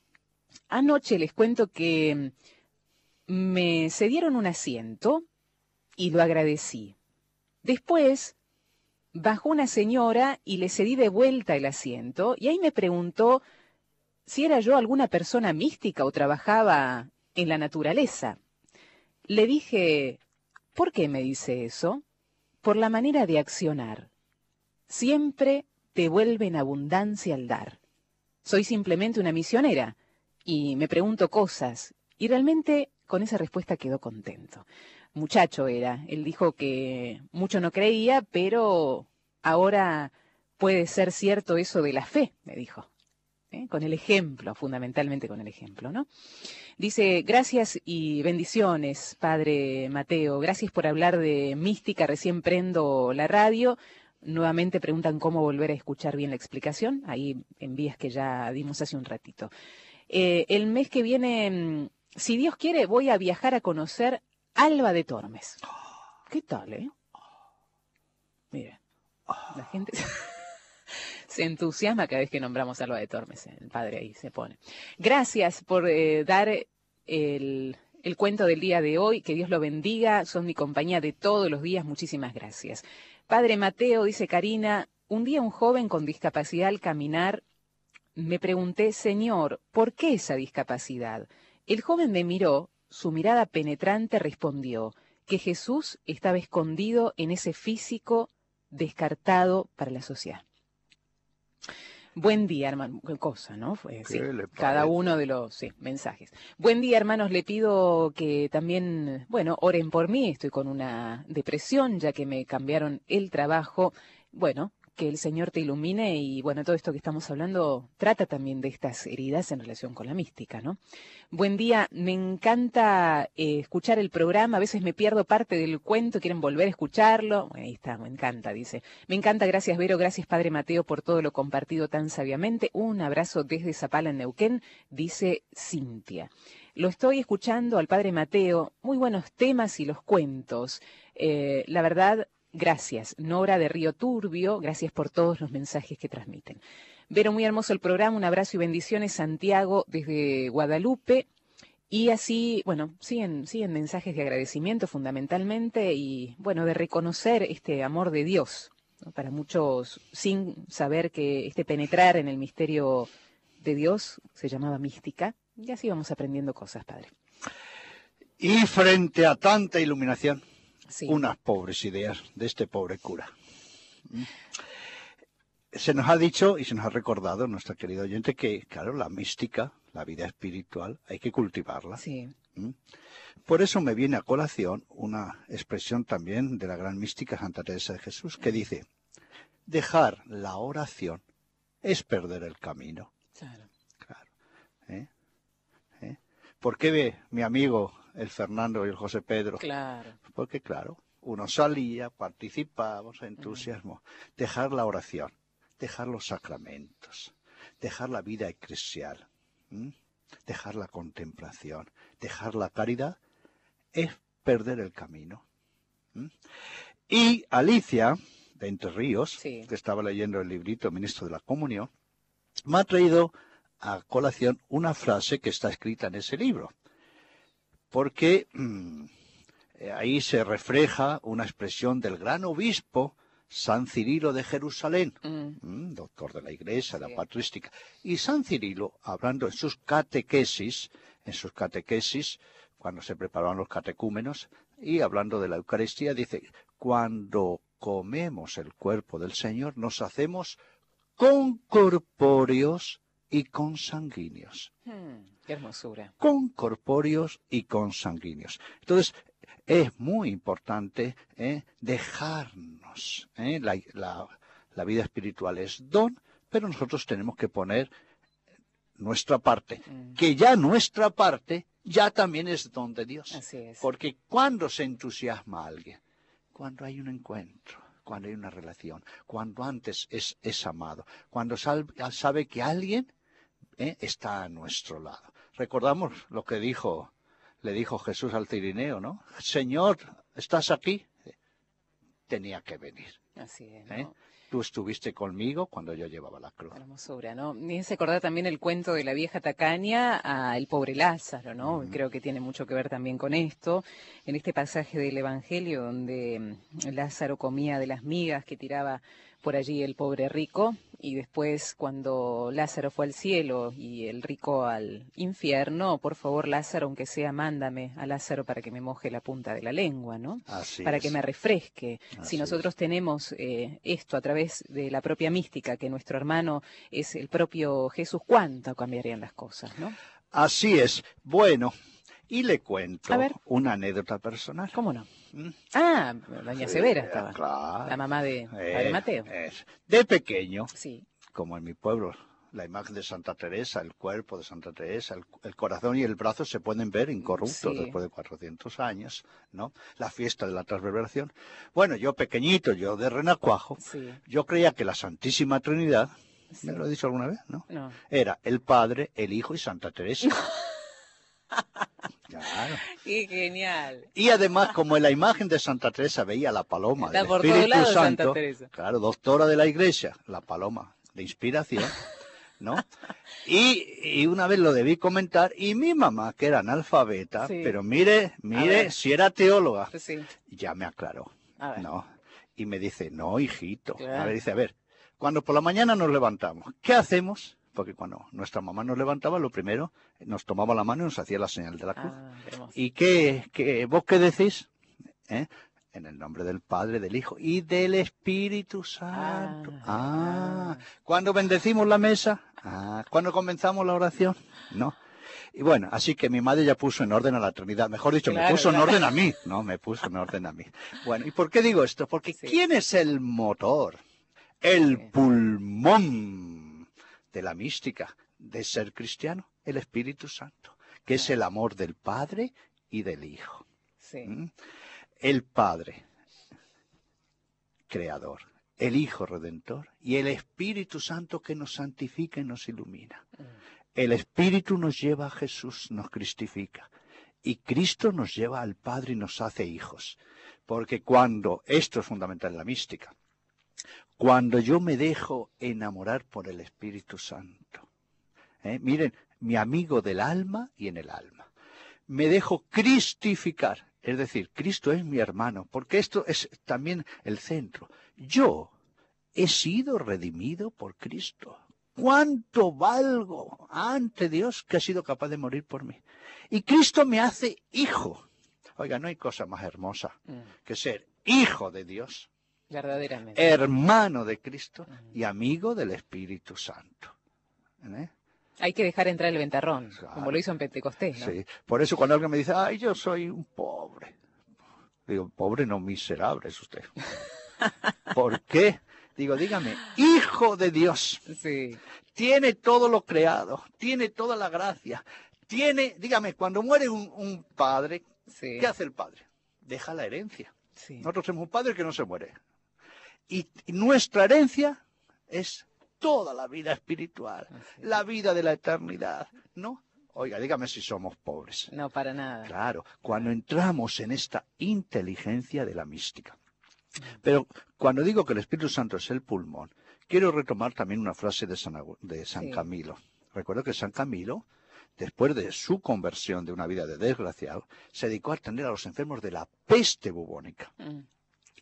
Anoche les cuento que me cedieron un asiento y lo agradecí. Después bajó una señora y le cedí de vuelta el asiento y ahí me preguntó si era yo alguna persona mística o trabajaba en la naturaleza. Le dije, ¿por qué me dice eso? Por la manera de accionar. Siempre te vuelve en abundancia al dar. Soy simplemente una misionera y me pregunto cosas y realmente con esa respuesta quedó contento. Muchacho era, él dijo que mucho no creía, pero ahora puede ser cierto eso de la fe, me dijo. Con el ejemplo, fundamentalmente con el ejemplo, ¿no? Dice, gracias y bendiciones, Padre Mateo. Gracias por hablar de mística. Recién prendo la radio. Nuevamente preguntan cómo volver a escuchar bien la explicación. Ahí en vías que ya dimos hace un ratito. El mes que viene, si Dios quiere, voy a viajar a conocer Alba de Tormes. ¿Qué tal, Mire, la gente se entusiasma cada vez que nombramos Alba de Tormes. El padre ahí se pone. Gracias por dar el cuento del día de hoy. Que Dios lo bendiga. Son mi compañía de todos los días. Muchísimas gracias. Padre Mateo, dice Karina, un día un joven con discapacidad al caminar, me pregunté, Señor, ¿por qué esa discapacidad? El joven me miró, su mirada penetrante respondió que Jesús estaba escondido en ese físico descartado para la sociedad. Buen día, hermano. Qué cosa, ¿no? Fue, sí, cada uno de los mensajes. Buen día, hermanos. Le pido que también, oren por mí. Estoy con una depresión, ya que me cambiaron el trabajo. Bueno, Que el Señor te ilumine y bueno, todo esto que estamos hablando trata también de estas heridas en relación con la mística, ¿no? Buen día, me encanta escuchar el programa, a veces me pierdo parte del cuento, quieren volver a escucharlo. Bueno, ahí está, me encanta, dice. Me encanta, gracias Vero, gracias Padre Mateo por todo lo compartido tan sabiamente. Un abrazo desde Zapala en Neuquén, dice Cintia. Lo estoy escuchando al Padre Mateo, muy buenos temas y los cuentos. La verdad, gracias. Nora de Río Turbio, gracias por todos los mensajes que transmiten. Vero, muy hermoso el programa, un abrazo y bendiciones. Santiago desde Guadalupe. Y así, bueno, siguen mensajes de agradecimiento fundamentalmente y, bueno, de reconocer este amor de Dios, ¿no? Para muchos, sin saber que penetrar en el misterio de Dios se llamaba mística. Y así vamos aprendiendo cosas, Padre. Y frente a tanta iluminación, sí, unas pobres ideas de este pobre cura. Se nos ha dicho y se nos ha recordado, nuestra querida oyente, que, claro, la mística, la vida espiritual, hay que cultivarla. Sí. Por eso me viene a colación una expresión también de la gran mística Santa Teresa de Jesús, que dice, dejar la oración es perder el camino. Claro. Claro. ¿Por qué ve mi amigo el Fernando y el José Pedro? Claro. Porque, claro, uno salía, participábamos, entusiasmo. Dejar la oración, dejar los sacramentos, dejar la vida eclesial, dejar la contemplación, dejar la caridad, es perder el camino. Y Alicia, de Entre Ríos, sí, que estaba leyendo el librito Ministro de la Comunión, me ha traído a colación una frase que está escrita en ese libro, porque ahí se refleja una expresión del gran obispo San Cirilo de Jerusalén, doctor de la Iglesia, de la patrística. Y San Cirilo, hablando en sus catequesis, cuando se preparaban los catecúmenos, y hablando de la Eucaristía, dice, cuando comemos el cuerpo del Señor, nos hacemos concorpóreos y consanguíneos. Qué hermosura. Concorpóreos y consanguíneos. Entonces, es muy importante dejarnos. La vida espiritual es don, pero nosotros tenemos que poner nuestra parte. Que ya nuestra parte ya también es don de Dios. Así es. Porque cuando se entusiasma a alguien, cuando hay un encuentro, cuando hay una relación, cuando antes es amado, cuando sabe que alguien está a nuestro lado. Recordamos lo que le dijo Jesús al Cirineo, ¿no? Señor, ¿estás aquí? Tenía que venir. Así es, ¿no? Tú estuviste conmigo cuando yo llevaba la cruz. Hermosura, ¿no? Me hace acordar también el cuento de la vieja tacaña a el pobre Lázaro, ¿no? Creo que tiene mucho que ver también con esto. En este pasaje del Evangelio donde Lázaro comía de las migas que tiraba por allí el pobre rico, y después cuando Lázaro fue al cielo y el rico al infierno, por favor Lázaro, aunque sea, mándame a Lázaro para que me moje la punta de la lengua, ¿no? Para que me refresque. Si nosotros tenemos esto a través de la propia mística, que nuestro hermano es el propio Jesús, ¿cuánto cambiarían las cosas, no? Así es. Bueno, y le cuento una anécdota personal. ¿Cómo no? Doña Severa estaba, claro, la mamá de Padre Mateo. De pequeño, sí, como en mi pueblo, la imagen de Santa Teresa, el cuerpo de Santa Teresa, el corazón y el brazo se pueden ver incorruptos después de 400 años, ¿no? La fiesta de la transverberación. Bueno, yo pequeñito, yo de renacuajo, yo creía que la Santísima Trinidad, ¿me lo he dicho alguna vez? No. Era el Padre, el Hijo y Santa Teresa. Claro. ¡Qué genial! Y además, como en la imagen de Santa Teresa veía la paloma del por Espíritu todos lados, Santo, Santa Teresa. Claro, doctora de la Iglesia, la paloma de inspiración, ¿no? Y una vez lo debí comentar, y mi mamá, que era analfabeta, pero mire, si era teóloga, ya me aclaró, ¿no? Y me dice, no, hijito, dice, a ver, cuando por la mañana nos levantamos, ¿qué hacemos? Porque cuando nuestra mamá nos levantaba, lo primero, nos tomaba la mano y nos hacía la señal de la cruz. ¿Y vos qué decís? En el nombre del Padre, del Hijo y del Espíritu Santo. ¿Cuándo bendecimos la mesa? ¿Cuándo comenzamos la oración? No. Y bueno, así que mi madre ya puso en orden a la Trinidad. Mejor dicho, me puso en orden a mí. No, me puso en orden a mí. Bueno, ¿y por qué digo esto? Porque ¿quién es el motor? el pulmón de la mística de ser cristiano, el Espíritu Santo, que es el amor del Padre y del Hijo. Sí. El Padre, creador, el Hijo redentor y el Espíritu Santo que nos santifica y nos ilumina. El Espíritu nos lleva a Jesús, nos cristifica. Y Cristo nos lleva al Padre y nos hace hijos. Porque esto es fundamental en la mística, cuando yo me dejo enamorar por el Espíritu Santo, miren, mi amigo del alma y en el alma, me dejo cristificar, es decir, Cristo es mi hermano, porque esto es también el centro. Yo he sido redimido por Cristo. ¿Cuánto valgo ante Dios que ha sido capaz de morir por mí? Y Cristo me hace hijo. Oiga, no hay cosa más hermosa que ser hijo de Dios, verdaderamente, hermano de Cristo y amigo del Espíritu Santo. Hay que dejar entrar el ventarrón, claro, como lo hizo en Pentecostés, ¿no? Sí, por eso cuando alguien me dice, ay, yo soy un pobre, digo, pobre no, miserable es usted. ¿Por qué? Digo, dígame, hijo de Dios, sí, tiene todo lo creado, tiene toda la gracia, dígame, cuando muere un padre, sí, ¿qué hace el padre? Deja la herencia. Sí. Nosotros somos un padre que no se muere. Y nuestra herencia es toda la vida espiritual, la vida de la eternidad, ¿no? Oiga, dígame si somos pobres. No, para nada. Claro, cuando entramos en esta inteligencia de la mística. Pero cuando digo que el Espíritu Santo es el pulmón, quiero retomar también una frase de San Camilo. Recuerdo que San Camilo, después de su conversión de una vida de desgraciado, se dedicó a atender a los enfermos de la peste bubónica.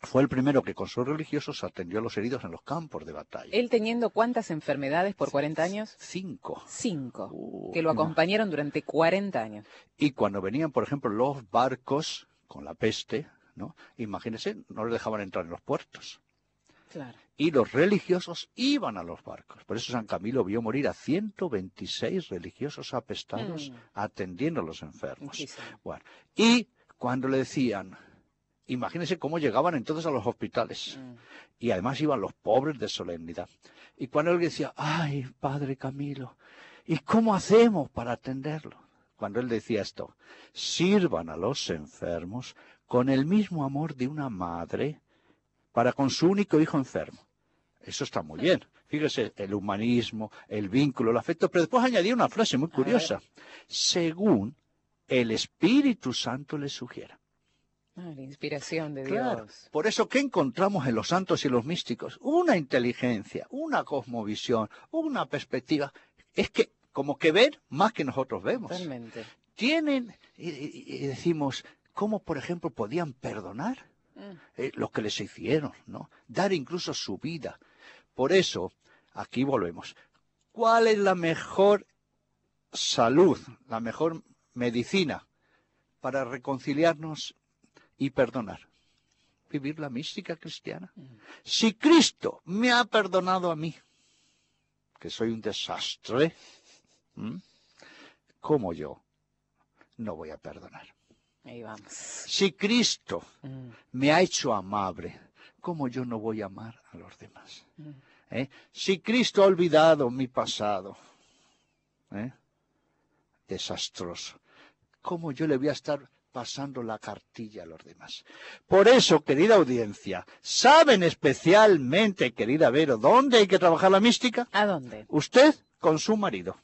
Fue el primero que con sus religiosos atendió a los heridos en los campos de batalla. ¿Él teniendo cuántas enfermedades por 40 años? 5. 5, que lo acompañaron durante 40 años. Y cuando venían, por ejemplo, los barcos con la peste, ¿no? Imagínense, no les dejaban entrar en los puertos. Claro. Y los religiosos iban a los barcos. Por eso San Camilo vio morir a 126 religiosos apestados atendiendo a los enfermos. Muchísimo. Bueno, y cuando le decían, imagínense cómo llegaban entonces a los hospitales. Y además iban los pobres de solemnidad. Y cuando él decía, ay, Padre Camilo, ¿y cómo hacemos para atenderlo? Cuando él decía esto, sirvan a los enfermos con el mismo amor de una madre para con su único hijo enfermo. Eso está muy bien. Fíjese, el humanismo, el vínculo, el afecto. Pero después añadía una frase muy curiosa. Según el Espíritu Santo le sugiera. La inspiración de Claro. Dios. Por eso, ¿qué encontramos en los santos y los místicos? Una inteligencia, una cosmovisión, una perspectiva. Es que como que ven más que nosotros vemos. Totalmente. Tienen, y decimos, ¿cómo, por ejemplo, podían perdonar lo que les hicieron, ¿no? Dar incluso su vida. Por eso, aquí volvemos. ¿Cuál es la mejor salud, la mejor medicina para reconciliarnos y perdonar? Vivir la mística cristiana. Si Cristo me ha perdonado a mí, que soy un desastre, ¿cómo yo no voy a perdonar? Ahí vamos. Si Cristo me ha hecho amable, ¿cómo yo no voy a amar a los demás? Si Cristo ha olvidado mi pasado, desastroso, ¿cómo yo le voy a estar pasando la cartilla a los demás? Por eso, querida audiencia, ¿saben especialmente, querida Vero, dónde hay que trabajar la mística? ¿A dónde? Usted con su marido.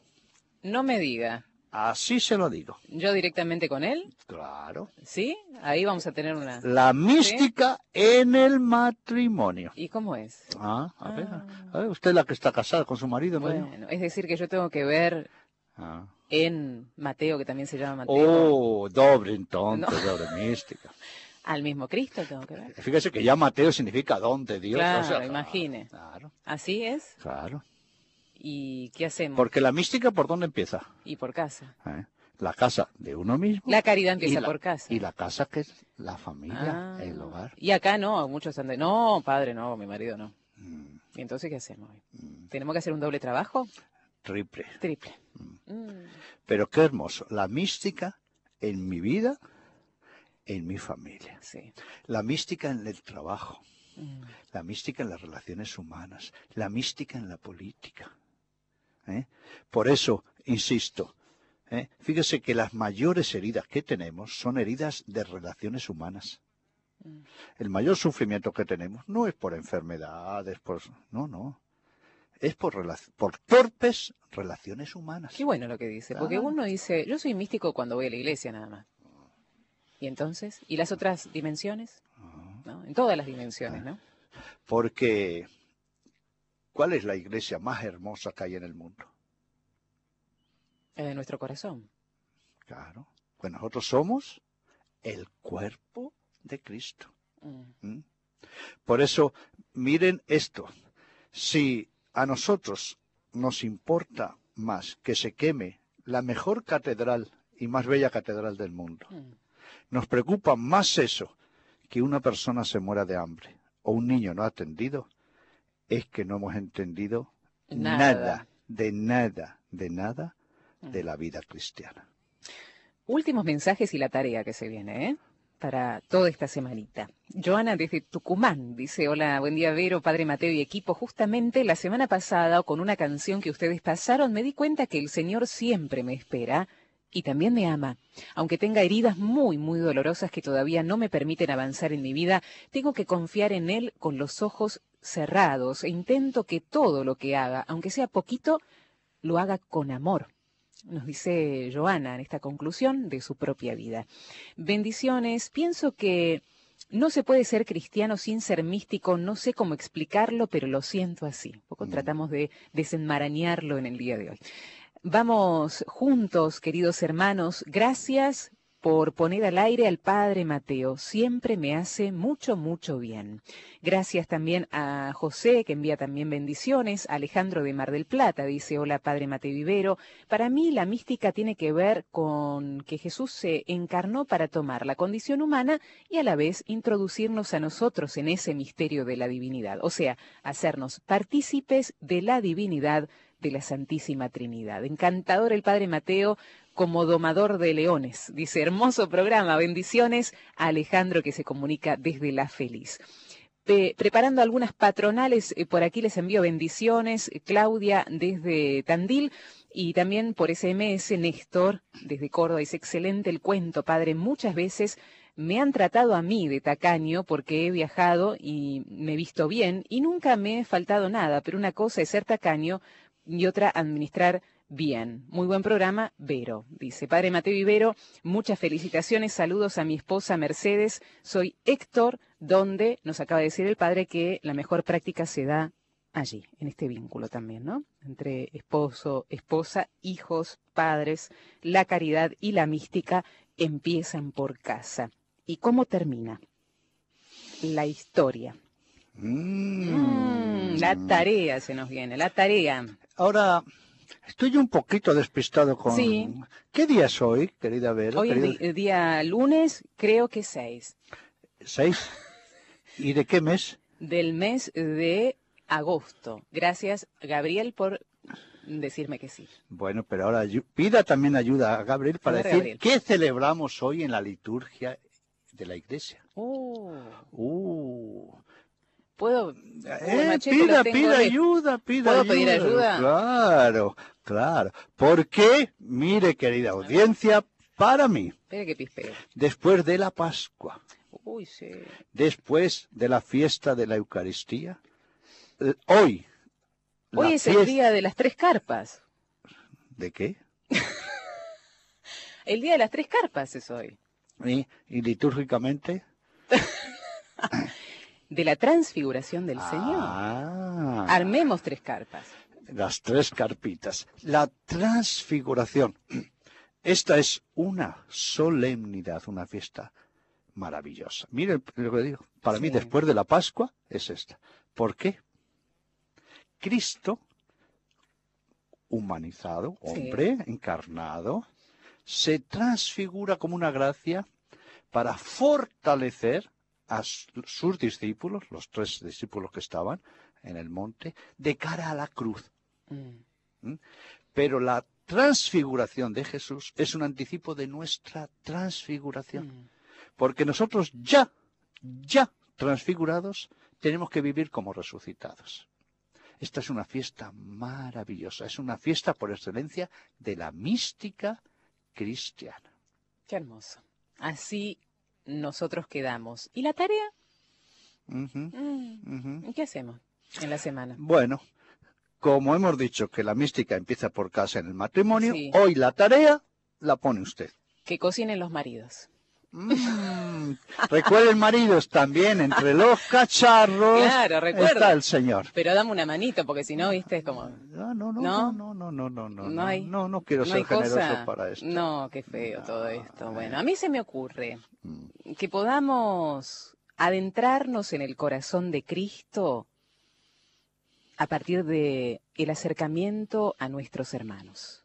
No me diga. Así se lo digo. ¿Yo directamente con él? Claro. ¿Sí? Ahí vamos a tener una... La mística en el matrimonio. ¿Y cómo es? A ver, usted es la que está casada con su marido, ¿no? Bueno, es decir, que yo tengo que ver en Mateo, que también se llama Mateo. Oh, doble entonces, doble mística. Al mismo Cristo tengo que ver. Fíjese que ya Mateo significa don de Dios. Claro, o sea, imagine. Claro. ¿Así es? Claro. ¿Y qué hacemos? Porque la mística, ¿por dónde empieza? Y por casa. La casa de uno mismo. La caridad empieza por casa. Y la casa que es la familia, el hogar. Y acá no, muchos andan, no, padre, no, mi marido no. ¿Y entonces qué hacemos? ¿Tenemos que hacer un doble trabajo? Triple. Pero qué hermoso. La mística en mi vida, en mi familia. Sí. La mística en el trabajo. La mística en las relaciones humanas, la mística en la política. Por eso, insisto, fíjese que las mayores heridas que tenemos son heridas de relaciones humanas. El mayor sufrimiento que tenemos no es por enfermedades, no. Es por torpes relaciones humanas. Qué bueno lo que dice, porque uno dice, yo soy místico cuando voy a la iglesia nada más. ¿Y entonces? ¿Y las otras dimensiones? ¿No? En todas las dimensiones, ¿no? Porque, ¿cuál es la iglesia más hermosa que hay en el mundo? La de nuestro corazón. Claro. Pues nosotros somos el cuerpo de Cristo. Por eso, miren esto. Si a nosotros nos importa más que se queme la mejor catedral y más bella catedral del mundo, nos preocupa más eso que una persona se muera de hambre o un niño no atendido, es que no hemos entendido nada de la vida cristiana. Últimos mensajes y la tarea que se viene, para toda esta semanita. Joana desde Tucumán dice, hola, buen día Vero, Padre Mateo y equipo. Justamente la semana pasada, con una canción que ustedes pasaron, me di cuenta que el Señor siempre me espera y también me ama. Aunque tenga heridas muy, muy dolorosas que todavía no me permiten avanzar en mi vida, tengo que confiar en Él con los ojos cerrados e intento que todo lo que haga, aunque sea poquito, lo haga con amor. Nos dice Joana en esta conclusión de su propia vida. Bendiciones. Pienso que no se puede ser cristiano sin ser místico. No sé cómo explicarlo, pero lo siento así. Un poco tratamos de desenmarañarlo en el día de hoy. Vamos juntos, queridos hermanos. Gracias por poner al aire al Padre Mateo. Siempre me hace mucho, mucho bien. Gracias también a José, que envía también bendiciones. Alejandro de Mar del Plata dice, hola Padre Mateo Vivero. Para mí la mística tiene que ver con que Jesús se encarnó para tomar la condición humana y a la vez introducirnos a nosotros en ese misterio de la divinidad. O sea, hacernos partícipes de la divinidad de la Santísima Trinidad. Encantador el Padre Mateo como domador de leones. Dice, hermoso programa, bendiciones a Alejandro que se comunica desde La Feliz. Preparando algunas patronales, por aquí les envío bendiciones, Claudia desde Tandil y también por SMS, Néstor desde Córdoba. Dice, excelente el cuento, Padre, muchas veces me han tratado a mí de tacaño porque he viajado y me he visto bien y nunca me he faltado nada, pero una cosa es ser tacaño y otra administrar bien. Muy buen programa, Vero. Dice, Padre Mateo y Vero, muchas felicitaciones, saludos a mi esposa Mercedes. Soy Héctor, donde nos acaba de decir el Padre que la mejor práctica se da allí, en este vínculo también, ¿no? Entre esposo, esposa, hijos, padres, la caridad y la mística empiezan por casa. ¿Y cómo termina? La historia. La tarea se nos viene, la tarea. Ahora, estoy un poquito despistado con... Sí. ¿Qué día es hoy, querida Vero? Hoy es el día lunes, creo que 6. ¿6? ¿Y de qué mes? Del mes de agosto. Gracias, Gabriel, por decirme que sí. Bueno, pero ahora pida también ayuda a Gabriel para decir Gabriel. ¿Qué celebramos hoy en la liturgia de la Iglesia? ¿Puedo? Pida ayuda. ¿Puedo pedir ayuda? Claro. Porque, mire, querida audiencia, para mí, espere que pispeo. Después de la Pascua, Sí. Después de la fiesta de la Eucaristía, hoy es el día de las 3 carpas. ¿De qué? El día de las 3 carpas es hoy. ¿Y litúrgicamente? De la transfiguración del Señor. Armemos 3 carpas. Las 3 carpitas. La transfiguración. Esta es una solemnidad, una fiesta maravillosa. Miren lo que digo. Para mí, después de la Pascua, es esta. ¿Por qué? Cristo, humanizado, hombre, encarnado, se transfigura como una gracia para fortalecer a sus discípulos, los 3 discípulos que estaban en el monte, de cara a la cruz. Pero la transfiguración de Jesús es un anticipo de nuestra transfiguración. Porque nosotros ya transfigurados, tenemos que vivir como resucitados. Esta es una fiesta maravillosa, es una fiesta por excelencia de la mística cristiana. Qué hermoso. Así nosotros quedamos. ¿Y la tarea? ¿Qué hacemos en la semana? Bueno, como hemos dicho que la mística empieza por casa en el matrimonio, hoy la tarea la pone usted. Que cocinen los maridos. Recuerden, maridos, también entre los cacharros está el Señor. Pero dame una manito, porque si no, viste, es como... No quiero ser generoso para esto. No, qué feo todo esto. Bueno, a mí se me ocurre que podamos adentrarnos en el corazón de Cristo a partir de el acercamiento a nuestros hermanos.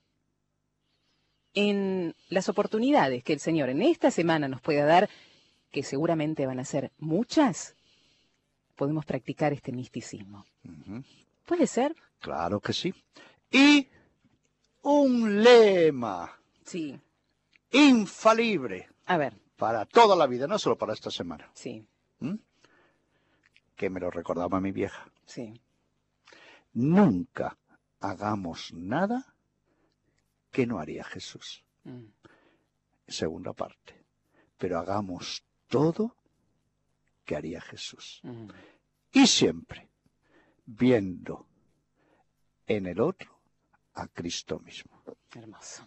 En las oportunidades que el Señor en esta semana nos pueda dar, que seguramente van a ser muchas, podemos practicar este misticismo. ¿Puede ser? Claro que sí. Y un lema. Sí. Infalible. A ver. Para toda la vida, no solo para esta semana. Sí. Que me lo recordaba mi vieja. Sí. Nunca hagamos nada que no haría Jesús. Segunda parte. Pero hagamos todo que haría Jesús. Y siempre viendo en el otro a Cristo mismo. Hermoso.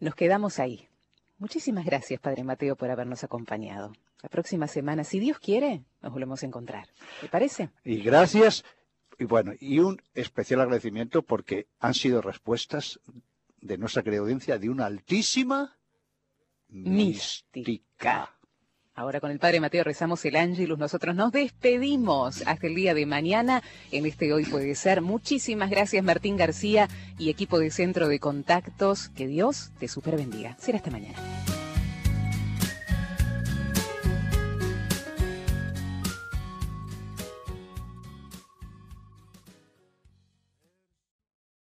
Nos quedamos ahí. Muchísimas gracias, Padre Mateo, por habernos acompañado. La próxima semana, si Dios quiere, nos volvemos a encontrar. ¿Te parece? Y gracias. Y bueno, y un especial agradecimiento porque han sido respuestas de nuestra querida audiencia de una altísima mística. Ahora con el Padre Mateo rezamos el Ángelus, nosotros nos despedimos hasta el día de mañana en este Hoy Puede Ser. Muchísimas gracias, Martín García y equipo de Centro de Contactos. Que Dios te super bendiga. Será hasta mañana.